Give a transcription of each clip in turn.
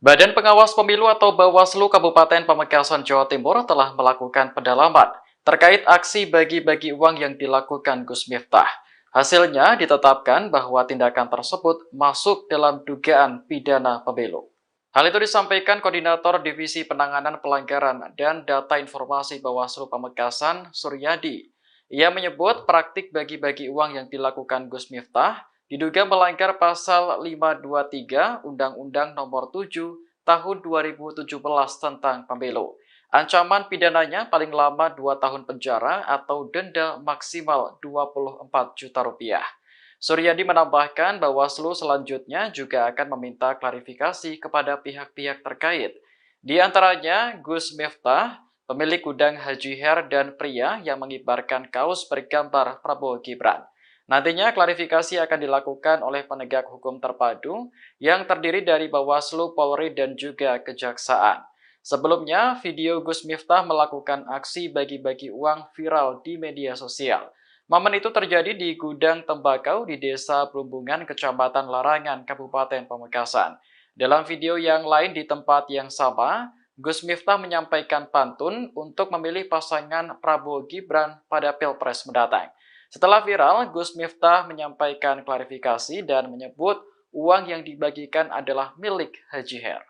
Badan Pengawas Pemilu atau Bawaslu Kabupaten Pamekasan, Jawa Timur telah melakukan pendalaman terkait aksi bagi-bagi uang yang dilakukan Gus Miftah. Hasilnya ditetapkan bahwa tindakan tersebut masuk dalam dugaan pidana pemilu. Hal itu disampaikan Koordinator Divisi Penanganan Pelanggaran dan Data Informasi Bawaslu Pamekasan, Suryadi. Ia menyebut praktik bagi-bagi uang yang dilakukan Gus Miftah diduga melanggar pasal 523 Undang-Undang Nomor 7 Tahun 2017 tentang Pemilu. Ancaman pidananya paling lama 2 tahun penjara atau denda maksimal 24 juta rupiah. Suryadi menambahkan Bawaslu selanjutnya juga akan meminta klarifikasi kepada pihak-pihak terkait. Di antaranya Gus Miftah, pemilik gudang Haji Her dan pria yang mengibarkan kaos bergambar Prabowo Gibran. Nantinya klarifikasi akan dilakukan oleh penegak hukum terpadu yang terdiri dari Bawaslu, Polri, dan juga Kejaksaan. Sebelumnya, video Gus Miftah melakukan aksi bagi-bagi uang viral di media sosial. Momen itu terjadi di gudang tembakau di Desa Plumbungan, Kecamatan Larangan, Kabupaten Pamekasan. Dalam video yang lain di tempat yang sama, Gus Miftah menyampaikan pantun untuk memilih pasangan Prabowo Gibran pada Pilpres mendatang. Setelah viral, Gus Miftah menyampaikan klarifikasi dan menyebut uang yang dibagikan adalah milik Haji Her.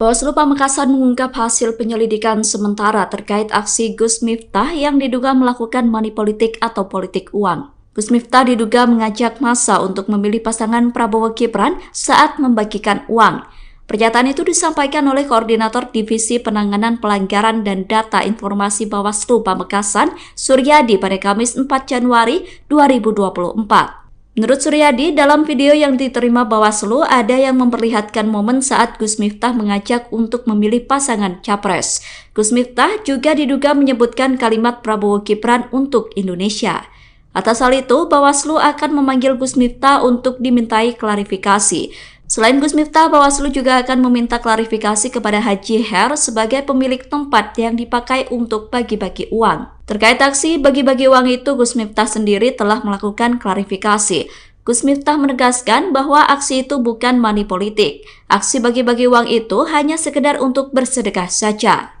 Bawaslu Pamekasan mengungkap hasil penyelidikan sementara terkait aksi Gus Miftah yang diduga melakukan money politik atau politik uang. Gus Miftah diduga mengajak massa untuk memilih pasangan Prabowo Gibran saat membagikan uang. Pernyataan itu disampaikan oleh Koordinator Divisi Penanganan Pelanggaran dan Data Informasi Bawaslu Pamekasan, Suryadi pada Kamis 4 Januari 2024. Menurut Suryadi, dalam video yang diterima Bawaslu ada yang memperlihatkan momen saat Gus Miftah mengajak untuk memilih pasangan capres. Gus Miftah juga diduga menyebutkan kalimat Prabowo Gibran untuk Indonesia. Atas hal itu, Bawaslu akan memanggil Gus Miftah untuk dimintai klarifikasi. Selain Gus Miftah, Bawaslu juga akan meminta klarifikasi kepada Haji Her sebagai pemilik tempat yang dipakai untuk bagi-bagi uang. Terkait aksi bagi-bagi uang itu, Gus Miftah sendiri telah melakukan klarifikasi. Gus Miftah menegaskan bahwa aksi itu bukan money politik. Aksi bagi-bagi uang itu hanya sekedar untuk bersedekah saja.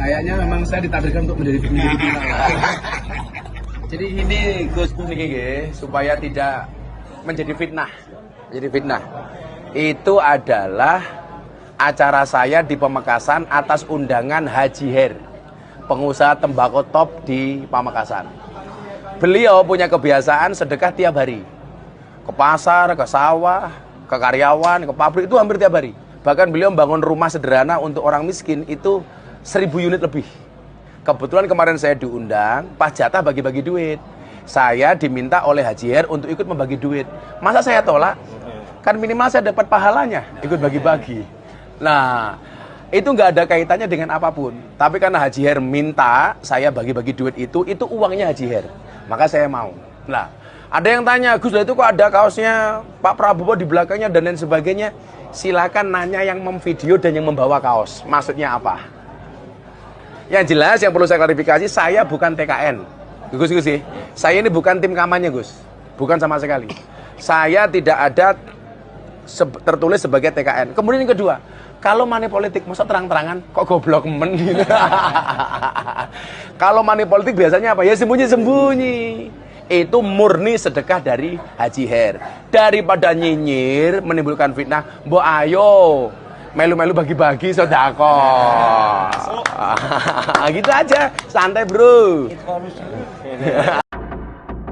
Kayaknya memang saya ditakdirkan untuk menjadi pimpinan. Jadi ini Gus niki supaya tidak menjadi fitnah. Itu adalah acara saya di Pamekasan atas undangan Haji Her, pengusaha tembakau top di Pamekasan. Beliau punya kebiasaan sedekah tiap hari. Ke pasar, ke sawah, ke karyawan, ke pabrik, itu hampir tiap hari. Bahkan beliau membangun rumah sederhana untuk orang miskin itu 1000 unit lebih. Kebetulan kemarin saya diundang, pas jatah bagi-bagi duit. Saya diminta oleh Haji Her untuk ikut membagi duit. Masa saya tolak? Kan minimal saya dapat pahalanya, ikut bagi-bagi. Nah, itu nggak ada kaitannya dengan apapun. Tapi karena Haji Her minta saya bagi-bagi duit itu uangnya Haji Her. Maka saya mau. Nah, ada yang tanya, Gus, itu kok ada kaosnya Pak Prabowo di belakangnya dan lain sebagainya. Silakan nanya yang memvideo dan yang membawa kaos. Maksudnya apa? Yang jelas, yang perlu saya klarifikasi, saya bukan TKN. Gus, saya ini bukan tim kampanye, Gus. Bukan sama sekali. Saya tidak ada tertulis sebagai TKN. Kemudian yang kedua, kalau money politik, masa terang-terangan kok goblok men gitu. Kalau money politik biasanya apa? Ya sembunyi-sembunyi. Itu murni sedekah dari Haji Her. Daripada nyinyir, menimbulkan fitnah, mbok ayo melu-melu bagi-bagi sedekah. Gitu aja, santai bro.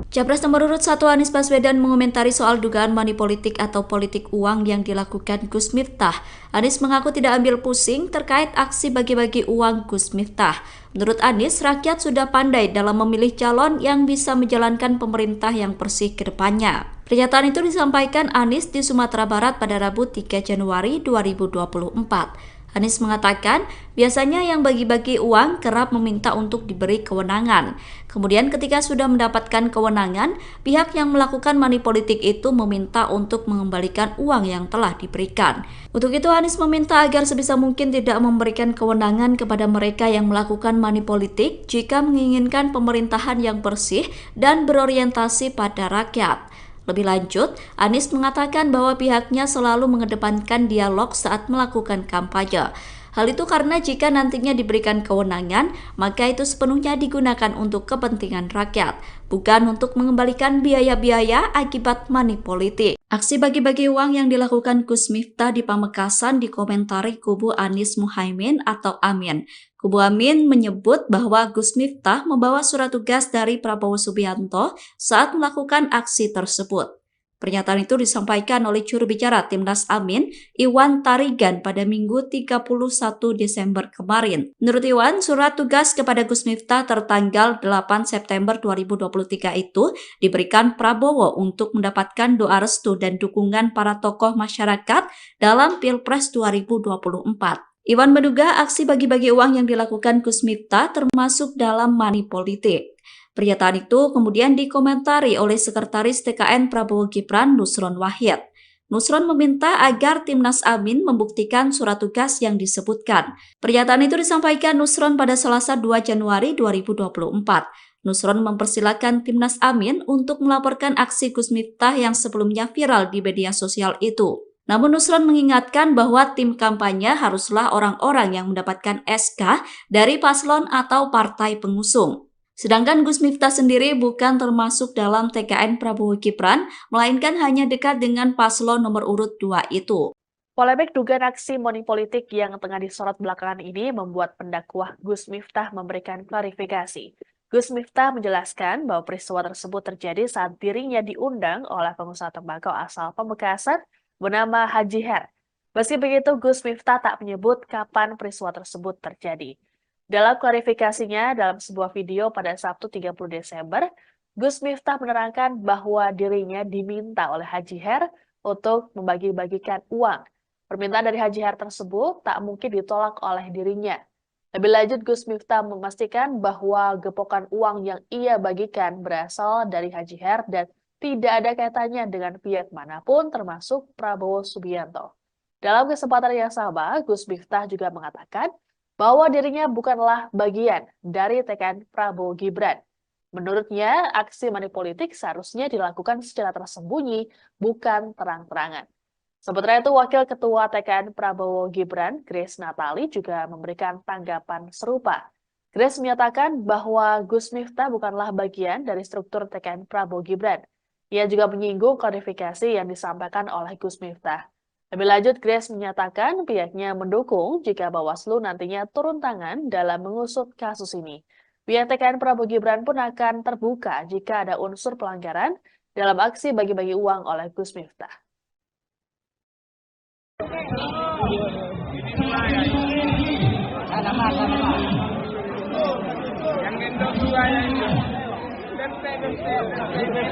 Capres nomor urut 1 Anies Baswedan mengomentari soal dugaan money politik atau politik uang yang dilakukan Gus Miftah. Anies mengaku tidak ambil pusing terkait aksi bagi-bagi uang Gus Miftah. Menurut Anies, rakyat sudah pandai dalam memilih calon yang bisa menjalankan pemerintah yang bersih ke depannya. Pernyataan itu disampaikan Anies di Sumatera Barat pada Rabu 3 Januari 2024. Anies mengatakan, biasanya yang bagi-bagi uang kerap meminta untuk diberi kewenangan. Kemudian ketika sudah mendapatkan kewenangan, pihak yang melakukan money politik itu meminta untuk mengembalikan uang yang telah diberikan. Untuk itu Anies meminta agar sebisa mungkin tidak memberikan kewenangan kepada mereka yang melakukan money politik jika menginginkan pemerintahan yang bersih dan berorientasi pada rakyat. Lebih lanjut, Anies mengatakan bahwa pihaknya selalu mengedepankan dialog saat melakukan kampanye. Hal itu karena jika nantinya diberikan kewenangan, maka itu sepenuhnya digunakan untuk kepentingan rakyat, bukan untuk mengembalikan biaya-biaya akibat money politik. Aksi bagi-bagi uang yang dilakukan Gus Miftah di Pamekasan dikomentari kubu Anies Muhaimin atau Amin. Kubu Amin menyebut bahwa Gus Miftah membawa surat tugas dari Prabowo Subianto saat melakukan aksi tersebut. Pernyataan itu disampaikan oleh juru bicara Timnas Amin, Iwan Tarigan pada Minggu 31 Desember kemarin. Menurut Iwan, surat tugas kepada Gus Miftah tertanggal 8 September 2023 itu diberikan Prabowo untuk mendapatkan doa restu dan dukungan para tokoh masyarakat dalam Pilpres 2024. Iwan menduga aksi bagi-bagi uang yang dilakukan Gus Miftah termasuk dalam money politik. Pernyataan itu kemudian dikomentari oleh Sekretaris TKN Prabowo Gibran Nusron Wahid. Nusron meminta agar Timnas Amin membuktikan surat tugas yang disebutkan. Pernyataan itu disampaikan Nusron pada Selasa 2 Januari 2024. Nusron mempersilahkan Timnas Amin untuk melaporkan aksi Gus Miftah yang sebelumnya viral di media sosial itu. Namun Nusron mengingatkan bahwa tim kampanye haruslah orang-orang yang mendapatkan SK dari paslon atau partai pengusung. Sedangkan Gus Miftah sendiri bukan termasuk dalam TKN Prabowo Gibran, melainkan hanya dekat dengan paslon nomor urut 2 itu. Polemik dugaan aksi money politik yang tengah disorot belakangan ini membuat pendakwah Gus Miftah memberikan klarifikasi. Gus Miftah menjelaskan bahwa peristiwa tersebut terjadi saat dirinya diundang oleh pengusaha tembakau asal Pamekasan bernama Haji Her. Meski begitu, Gus Miftah tak menyebut kapan peristiwa tersebut terjadi. Dalam klarifikasinya dalam sebuah video pada Sabtu 30 Desember, Gus Miftah menerangkan bahwa dirinya diminta oleh Haji Her untuk membagi-bagikan uang. Permintaan dari Haji Her tersebut tak mungkin ditolak oleh dirinya. Lebih lanjut, Gus Miftah memastikan bahwa gepokan uang yang ia bagikan berasal dari Haji Her dan tidak ada kaitannya dengan pihak manapun termasuk Prabowo Subianto. Dalam kesempatan yang sama, Gus Miftah juga mengatakan bahwa dirinya bukanlah bagian dari TKN Prabowo Gibran. Menurutnya, aksi money politik seharusnya dilakukan secara tersembunyi, bukan terang-terangan. Sementara itu, Wakil Ketua TKN Prabowo Gibran, Grace Natali, juga memberikan tanggapan serupa. Grace menyatakan bahwa Gus Miftah bukanlah bagian dari struktur TKN Prabowo Gibran. Ia juga menyinggung klarifikasi yang disampaikan oleh Gus Miftah. Lebih lanjut, Grace menyatakan pihaknya mendukung jika Bawaslu nantinya turun tangan dalam mengusut kasus ini. Pihak TKN Prabowo Gibran pun akan terbuka jika ada unsur pelanggaran dalam aksi bagi-bagi uang oleh Gus Miftah.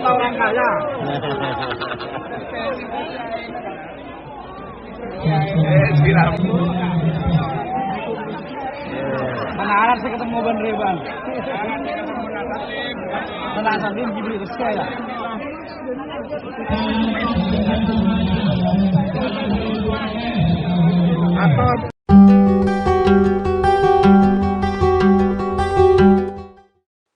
Orang kaya. Menarik sih ketemu Ban Reban. Tenang sambil dibeli rezeki ya.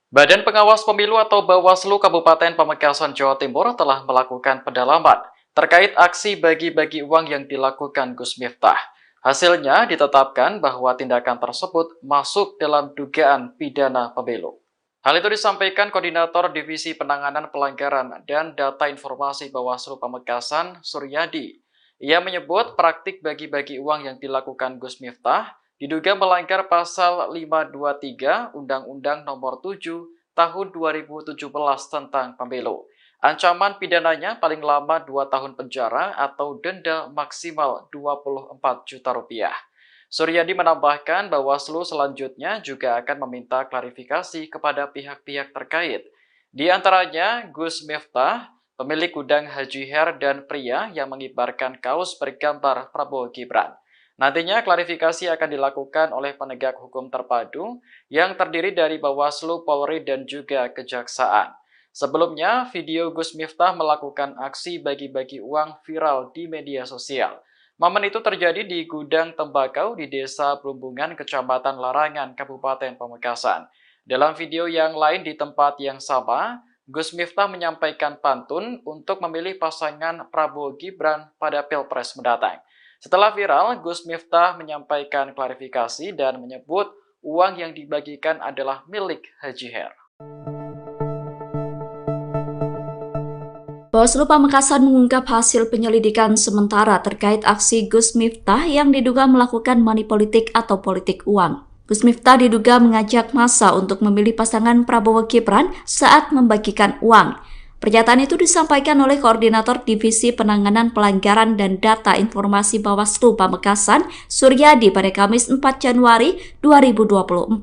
Badan Pengawas Pemilu atau Bawaslu Kabupaten Pamekasan, Jawa Timur telah melakukan pendalaman terkait aksi bagi-bagi uang yang dilakukan Gus Miftah. Hasilnya ditetapkan bahwa tindakan tersebut masuk dalam dugaan pidana pemilu. Hal itu disampaikan Koordinator Divisi Penanganan Pelanggaran dan Data Informasi Bawaslu Pamekasan, Suryadi. Ia menyebut praktik bagi-bagi uang yang dilakukan Gus Miftah diduga melanggar Pasal 523 Undang-Undang Nomor 7 Tahun 2017 tentang Pemilu. Ancaman pidananya paling lama 2 tahun penjara atau denda maksimal 24 juta rupiah. Suryadi menambahkan Bawaslu selanjutnya juga akan meminta klarifikasi kepada pihak-pihak terkait. Di antaranya Gus Miftah, pemilik gudang Haji Her dan pria yang mengibarkan kaos bergambar Prabowo Gibran. Nantinya klarifikasi akan dilakukan oleh penegak hukum terpadu yang terdiri dari Bawaslu, Polri, dan juga Kejaksaan. Sebelumnya, video Gus Miftah melakukan aksi bagi-bagi uang viral di media sosial. Momen itu terjadi di gudang tembakau di Desa Plumbungan, Kecamatan Larangan, Kabupaten Pamekasan. Dalam video yang lain di tempat yang sama, Gus Miftah menyampaikan pantun untuk memilih pasangan Prabowo Gibran pada Pilpres mendatang. Setelah viral, Gus Miftah menyampaikan klarifikasi dan menyebut uang yang dibagikan adalah milik Haji Her. Bawaslu Pamekasan mengungkap hasil penyelidikan sementara terkait aksi Gus Miftah yang diduga melakukan money politik atau politik uang. Gus Miftah diduga mengajak massa untuk memilih pasangan Prabowo Gibran saat membagikan uang. Pernyataan itu disampaikan oleh Koordinator Divisi Penanganan Pelanggaran dan Data Informasi Bawaslu Pamekasan, Suryadi pada Kamis 4 Januari 2024.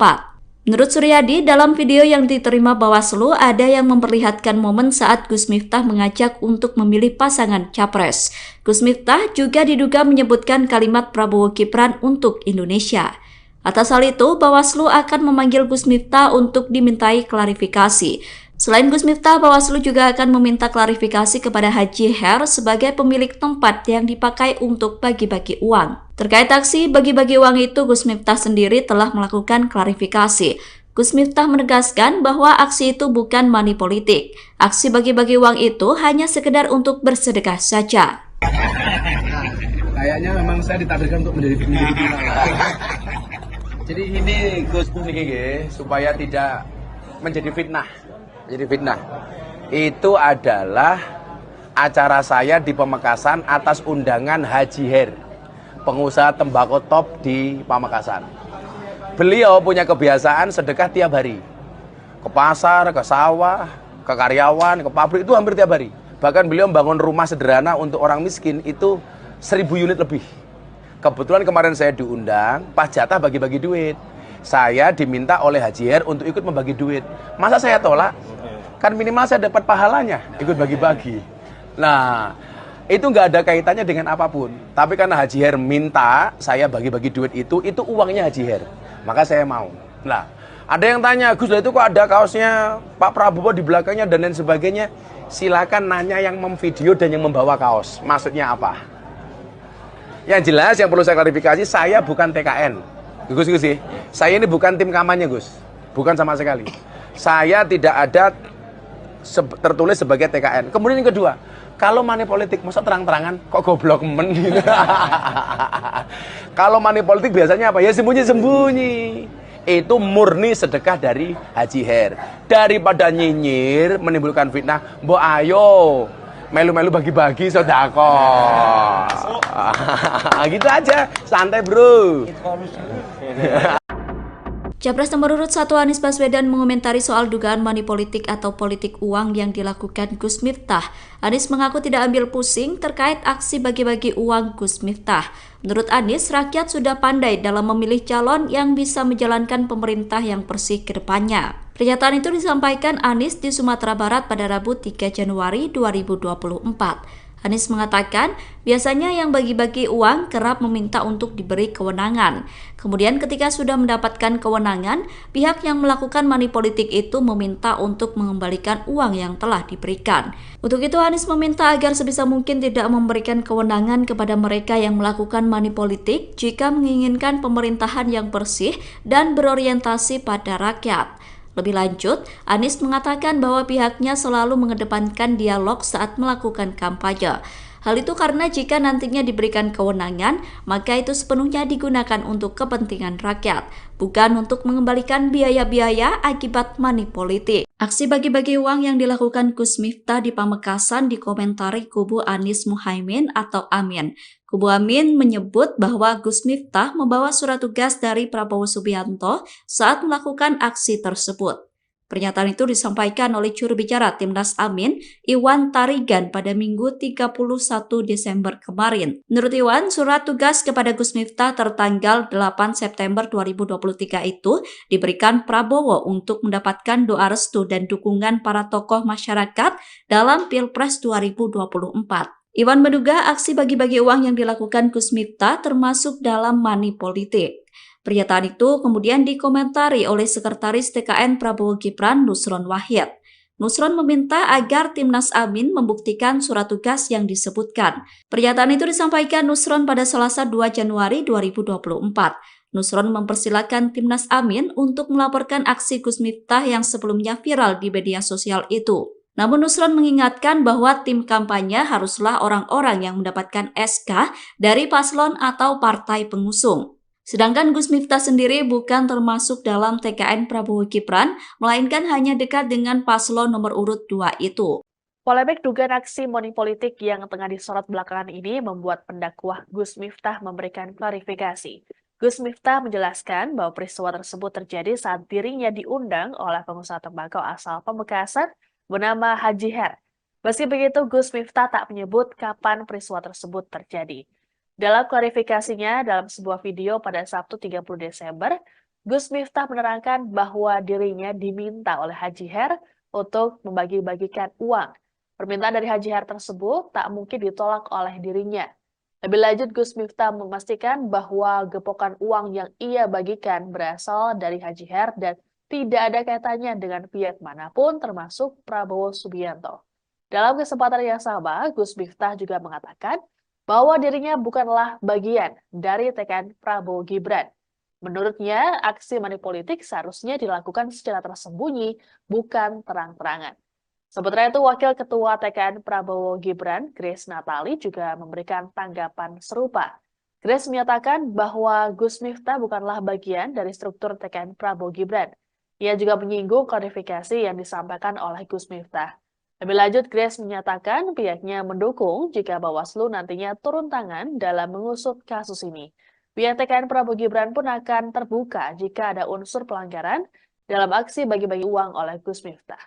Menurut Suryadi, dalam video yang diterima Bawaslu ada yang memperlihatkan momen saat Gus Miftah mengajak untuk memilih pasangan capres. Gus Miftah juga diduga menyebutkan kalimat Prabowo Gibran untuk Indonesia. Atas hal itu, Bawaslu akan memanggil Gus Miftah untuk dimintai klarifikasi. Selain Gus Miftah, Bawaslu juga akan meminta klarifikasi kepada Haji Her sebagai pemilik tempat yang dipakai untuk bagi-bagi uang. Terkait aksi bagi-bagi uang itu, Gus Miftah sendiri telah melakukan klarifikasi. Gus Miftah menegaskan bahwa aksi itu bukan money politik. Aksi bagi-bagi uang itu hanya sekedar untuk bersedekah saja. Kayaknya memang saya ditakdirkan untuk menjadi viral. Jadi ini Gus niki supaya tidak menjadi fitnah. Itu adalah acara saya di Pamekasan atas undangan Haji Her, pengusaha tembakau top di Pamekasan. Beliau punya kebiasaan sedekah tiap hari. Ke pasar, ke sawah, ke karyawan, ke pabrik, itu hampir tiap hari. Bahkan beliau membangun rumah sederhana untuk orang miskin itu 1000 unit lebih. Kebetulan kemarin saya diundang, pas jatah bagi-bagi duit. Saya diminta oleh Haji Her untuk ikut membagi duit. Masa saya tolak? Kan minimal saya dapat pahalanya, ikut bagi-bagi. Nah, itu nggak ada kaitannya dengan apapun. Tapi karena Haji Her minta saya bagi-bagi duit itu uangnya Haji Her. Maka saya mau. Nah, ada yang tanya, Gus, itu kok ada kaosnya Pak Prabowo di belakangnya dan lain sebagainya. Silakan nanya yang memvideo dan yang membawa kaos. Maksudnya apa? Yang jelas, yang perlu saya klarifikasi, saya bukan TKN. Gus, saya ini bukan tim kampanye, Gus. Bukan sama sekali. Saya tidak ada tertulis sebagai TKN. Kemudian yang kedua, kalau money politik, masa terang-terangan kok goblok men gitu. Kalau money politik biasanya apa? Ya sembunyi-sembunyi. Itu murni sedekah dari Haji Her. Daripada nyinyir, menimbulkan fitnah, mbok ayo melu-melu bagi-bagi sedekah. Gitu aja, santai bro. Capres nomor urut 1 Anies Baswedan mengomentari soal dugaan money politik atau politik uang yang dilakukan Gus Miftah. Anies mengaku tidak ambil pusing terkait aksi bagi-bagi uang Gus Miftah. Menurut Anies, rakyat sudah pandai dalam memilih calon yang bisa menjalankan pemerintah yang bersih ke depannya. Pernyataan itu disampaikan Anies di Sumatera Barat pada Rabu 3 Januari 2024. Anies mengatakan, biasanya yang bagi-bagi uang kerap meminta untuk diberi kewenangan. Kemudian ketika sudah mendapatkan kewenangan, pihak yang melakukan money politik itu meminta untuk mengembalikan uang yang telah diberikan. Untuk itu Anies meminta agar sebisa mungkin tidak memberikan kewenangan kepada mereka yang melakukan money politik jika menginginkan pemerintahan yang bersih dan berorientasi pada rakyat. Lebih lanjut, Anies mengatakan bahwa pihaknya selalu mengedepankan dialog saat melakukan kampanye. Hal itu karena jika nantinya diberikan kewenangan, maka itu sepenuhnya digunakan untuk kepentingan rakyat, bukan untuk mengembalikan biaya-biaya akibat money politik. Aksi bagi-bagi uang yang dilakukan Gus Miftah di Pamekasan dikomentari kubu Anies Muhaimin atau Amin. Kubu Amin menyebut bahwa Gus Miftah membawa surat tugas dari Prabowo Subianto saat melakukan aksi tersebut. Pernyataan itu disampaikan oleh juru bicara Timnas Amin, Iwan Tarigan pada Minggu 31 Desember kemarin. Menurut Iwan, surat tugas kepada Gus Miftah tertanggal 8 September 2023 itu diberikan Prabowo untuk mendapatkan doa restu dan dukungan para tokoh masyarakat dalam Pilpres 2024. Iwan menduga aksi bagi-bagi uang yang dilakukan Gus Miftah termasuk dalam money politik. Pernyataan itu kemudian dikomentari oleh Sekretaris TKN Prabowo Gibran, Nusron Wahid. Nusron meminta agar Timnas Amin membuktikan surat tugas yang disebutkan. Pernyataan itu disampaikan Nusron pada Selasa 2 Januari 2024. Nusron mempersilahkan Timnas Amin untuk melaporkan aksi Gus Miftah yang sebelumnya viral di media sosial itu. Namun Nusron mengingatkan bahwa tim kampanye haruslah orang-orang yang mendapatkan SK dari paslon atau partai pengusung. Sedangkan Gus Miftah sendiri bukan termasuk dalam TKN Prabowo Gibran, melainkan hanya dekat dengan paslon nomor urut 2 itu. Polemik dugaan aksi money politik yang tengah disorot belakangan ini membuat pendakwah Gus Miftah memberikan klarifikasi. Gus Miftah menjelaskan bahwa peristiwa tersebut terjadi saat dirinya diundang oleh pengusaha tembakau asal Pamekasan bernama Haji Her. Meski begitu, Gus Miftah tak menyebut kapan peristiwa tersebut terjadi. Dalam klarifikasinya dalam sebuah video pada Sabtu 30 Desember, Gus Miftah menerangkan bahwa dirinya diminta oleh Haji Her untuk membagi-bagikan uang. Permintaan dari Haji Her tersebut tak mungkin ditolak oleh dirinya. Lebih lanjut, Gus Miftah memastikan bahwa gepokan uang yang ia bagikan berasal dari Haji Her dan tidak ada kaitannya dengan pihak manapun termasuk Prabowo Subianto. Dalam kesempatan yang sama, Gus Miftah juga mengatakan bahwa dirinya bukanlah bagian dari TKN Prabowo Gibran. Menurutnya, aksi money politik seharusnya dilakukan secara tersembunyi, bukan terang-terangan. Sementara itu, Wakil Ketua TKN Prabowo Gibran, Grace Natali, juga memberikan tanggapan serupa. Grace menyatakan bahwa Gus Miftah bukanlah bagian dari struktur TKN Prabowo Gibran. Ia juga menyinggung klarifikasi yang disampaikan oleh Gus Miftah. Lebih lanjut, Grace menyatakan pihaknya mendukung jika Bawaslu nantinya turun tangan dalam mengusut kasus ini. Pihak TKN Prabowo Gibran pun akan terbuka jika ada unsur pelanggaran dalam aksi bagi-bagi uang oleh Gus Miftah.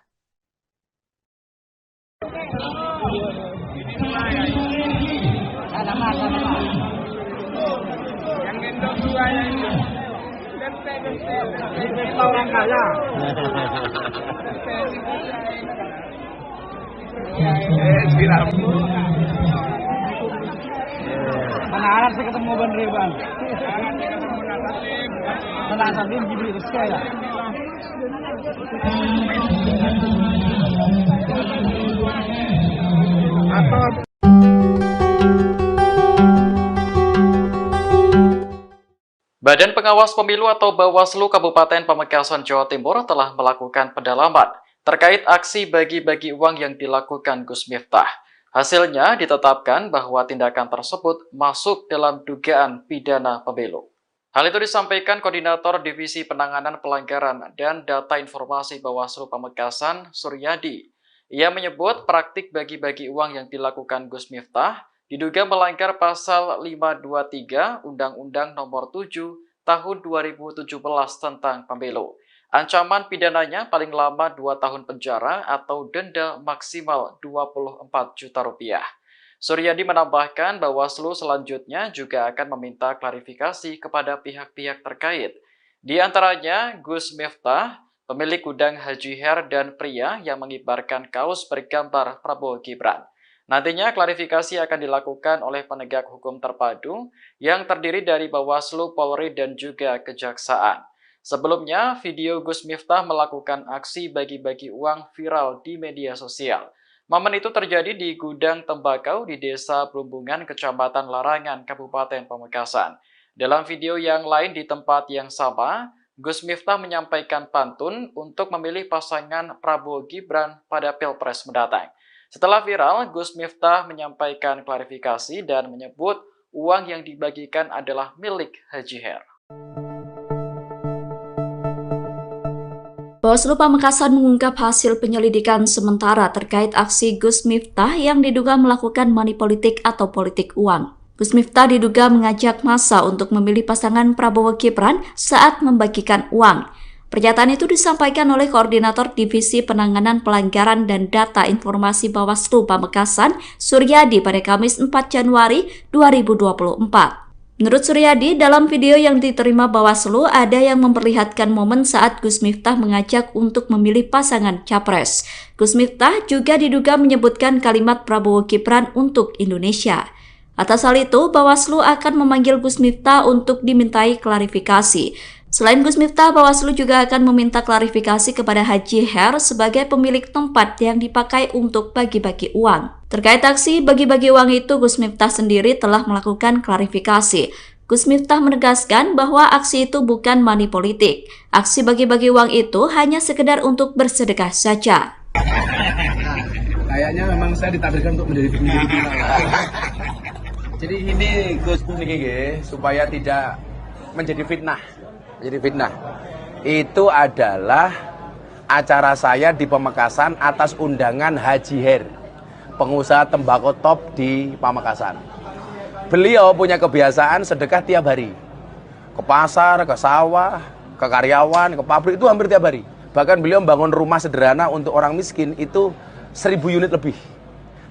Yang gendong dua yang itu. Ini orang kaya. Mana harap saya ketemu Ban Reban. Tenang sambil dibeli rezeki ya. Badan Pengawas Pemilu atau Bawaslu Kabupaten Pamekasan, Jawa Timur telah melakukan pendalaman terkait aksi bagi-bagi uang yang dilakukan Gus Miftah. Hasilnya ditetapkan bahwa tindakan tersebut masuk dalam dugaan pidana pemilu. Hal itu disampaikan Koordinator Divisi Penanganan Pelanggaran dan Data Informasi Bawaslu Pamekasan, Suryadi. Ia menyebut praktik bagi-bagi uang yang dilakukan Gus Miftah diduga melanggar pasal 523 Undang-Undang Nomor 7 Tahun 2017 tentang Pemilu. Ancaman pidananya paling lama 2 tahun penjara atau denda maksimal 24 juta rupiah. Suryadi menambahkan Bawaslu selanjutnya juga akan meminta klarifikasi kepada pihak-pihak terkait. Di antaranya Gus Miftah, pemilik gudang Haji Her dan pria yang mengibarkan kaos bergambar Prabowo Gibran. Nantinya klarifikasi akan dilakukan oleh penegak hukum terpadu yang terdiri dari Bawaslu, Polri, dan juga Kejaksaan. Sebelumnya, video Gus Miftah melakukan aksi bagi-bagi uang viral di media sosial. Momen itu terjadi di gudang tembakau di Desa Plumbungan, Kecamatan Larangan, Kabupaten Pamekasan. Dalam video yang lain di tempat yang sama, Gus Miftah menyampaikan pantun untuk memilih pasangan Prabowo Gibran pada Pilpres mendatang. Setelah viral, Gus Miftah menyampaikan klarifikasi dan menyebut uang yang dibagikan adalah milik Haji Her. Bawaslu Pamekasan mengungkap hasil penyelidikan sementara terkait aksi Gus Miftah yang diduga melakukan money politik atau politik uang. Gus Miftah diduga mengajak massa untuk memilih pasangan Prabowo Gibran saat membagikan uang. Pernyataan itu disampaikan oleh Koordinator Divisi Penanganan Pelanggaran dan Data Informasi Bawaslu Pamekasan, Suryadi pada Kamis 4 Januari 2024. Menurut Suryadi, dalam video yang diterima Bawaslu ada yang memperlihatkan momen saat Gus Miftah mengajak untuk memilih pasangan capres. Gus Miftah juga diduga menyebutkan kalimat Prabowo Gibran untuk Indonesia. Atas hal itu, Bawaslu akan memanggil Gus Miftah untuk dimintai klarifikasi. Selain Gus Miftah, Bawaslu juga akan meminta klarifikasi kepada Haji Her sebagai pemilik tempat yang dipakai untuk bagi-bagi uang. Terkait aksi bagi-bagi uang itu, Gus Miftah sendiri telah melakukan klarifikasi. Gus Miftah menegaskan bahwa aksi itu bukan money politik. Aksi bagi-bagi uang itu hanya sekedar untuk bersedekah saja. Kayaknya memang saya ditakdirkan untuk menjadi fitnah. Jadi ini Gus niki nggih, supaya tidak menjadi fitnah. Itu adalah acara saya di Pamekasan atas undangan Haji Her, pengusaha tembakau top di Pamekasan. Beliau punya kebiasaan sedekah tiap hari. Ke pasar, ke sawah, ke karyawan, ke pabrik, itu hampir tiap hari. Bahkan beliau membangun rumah sederhana untuk orang miskin itu 1000 unit lebih.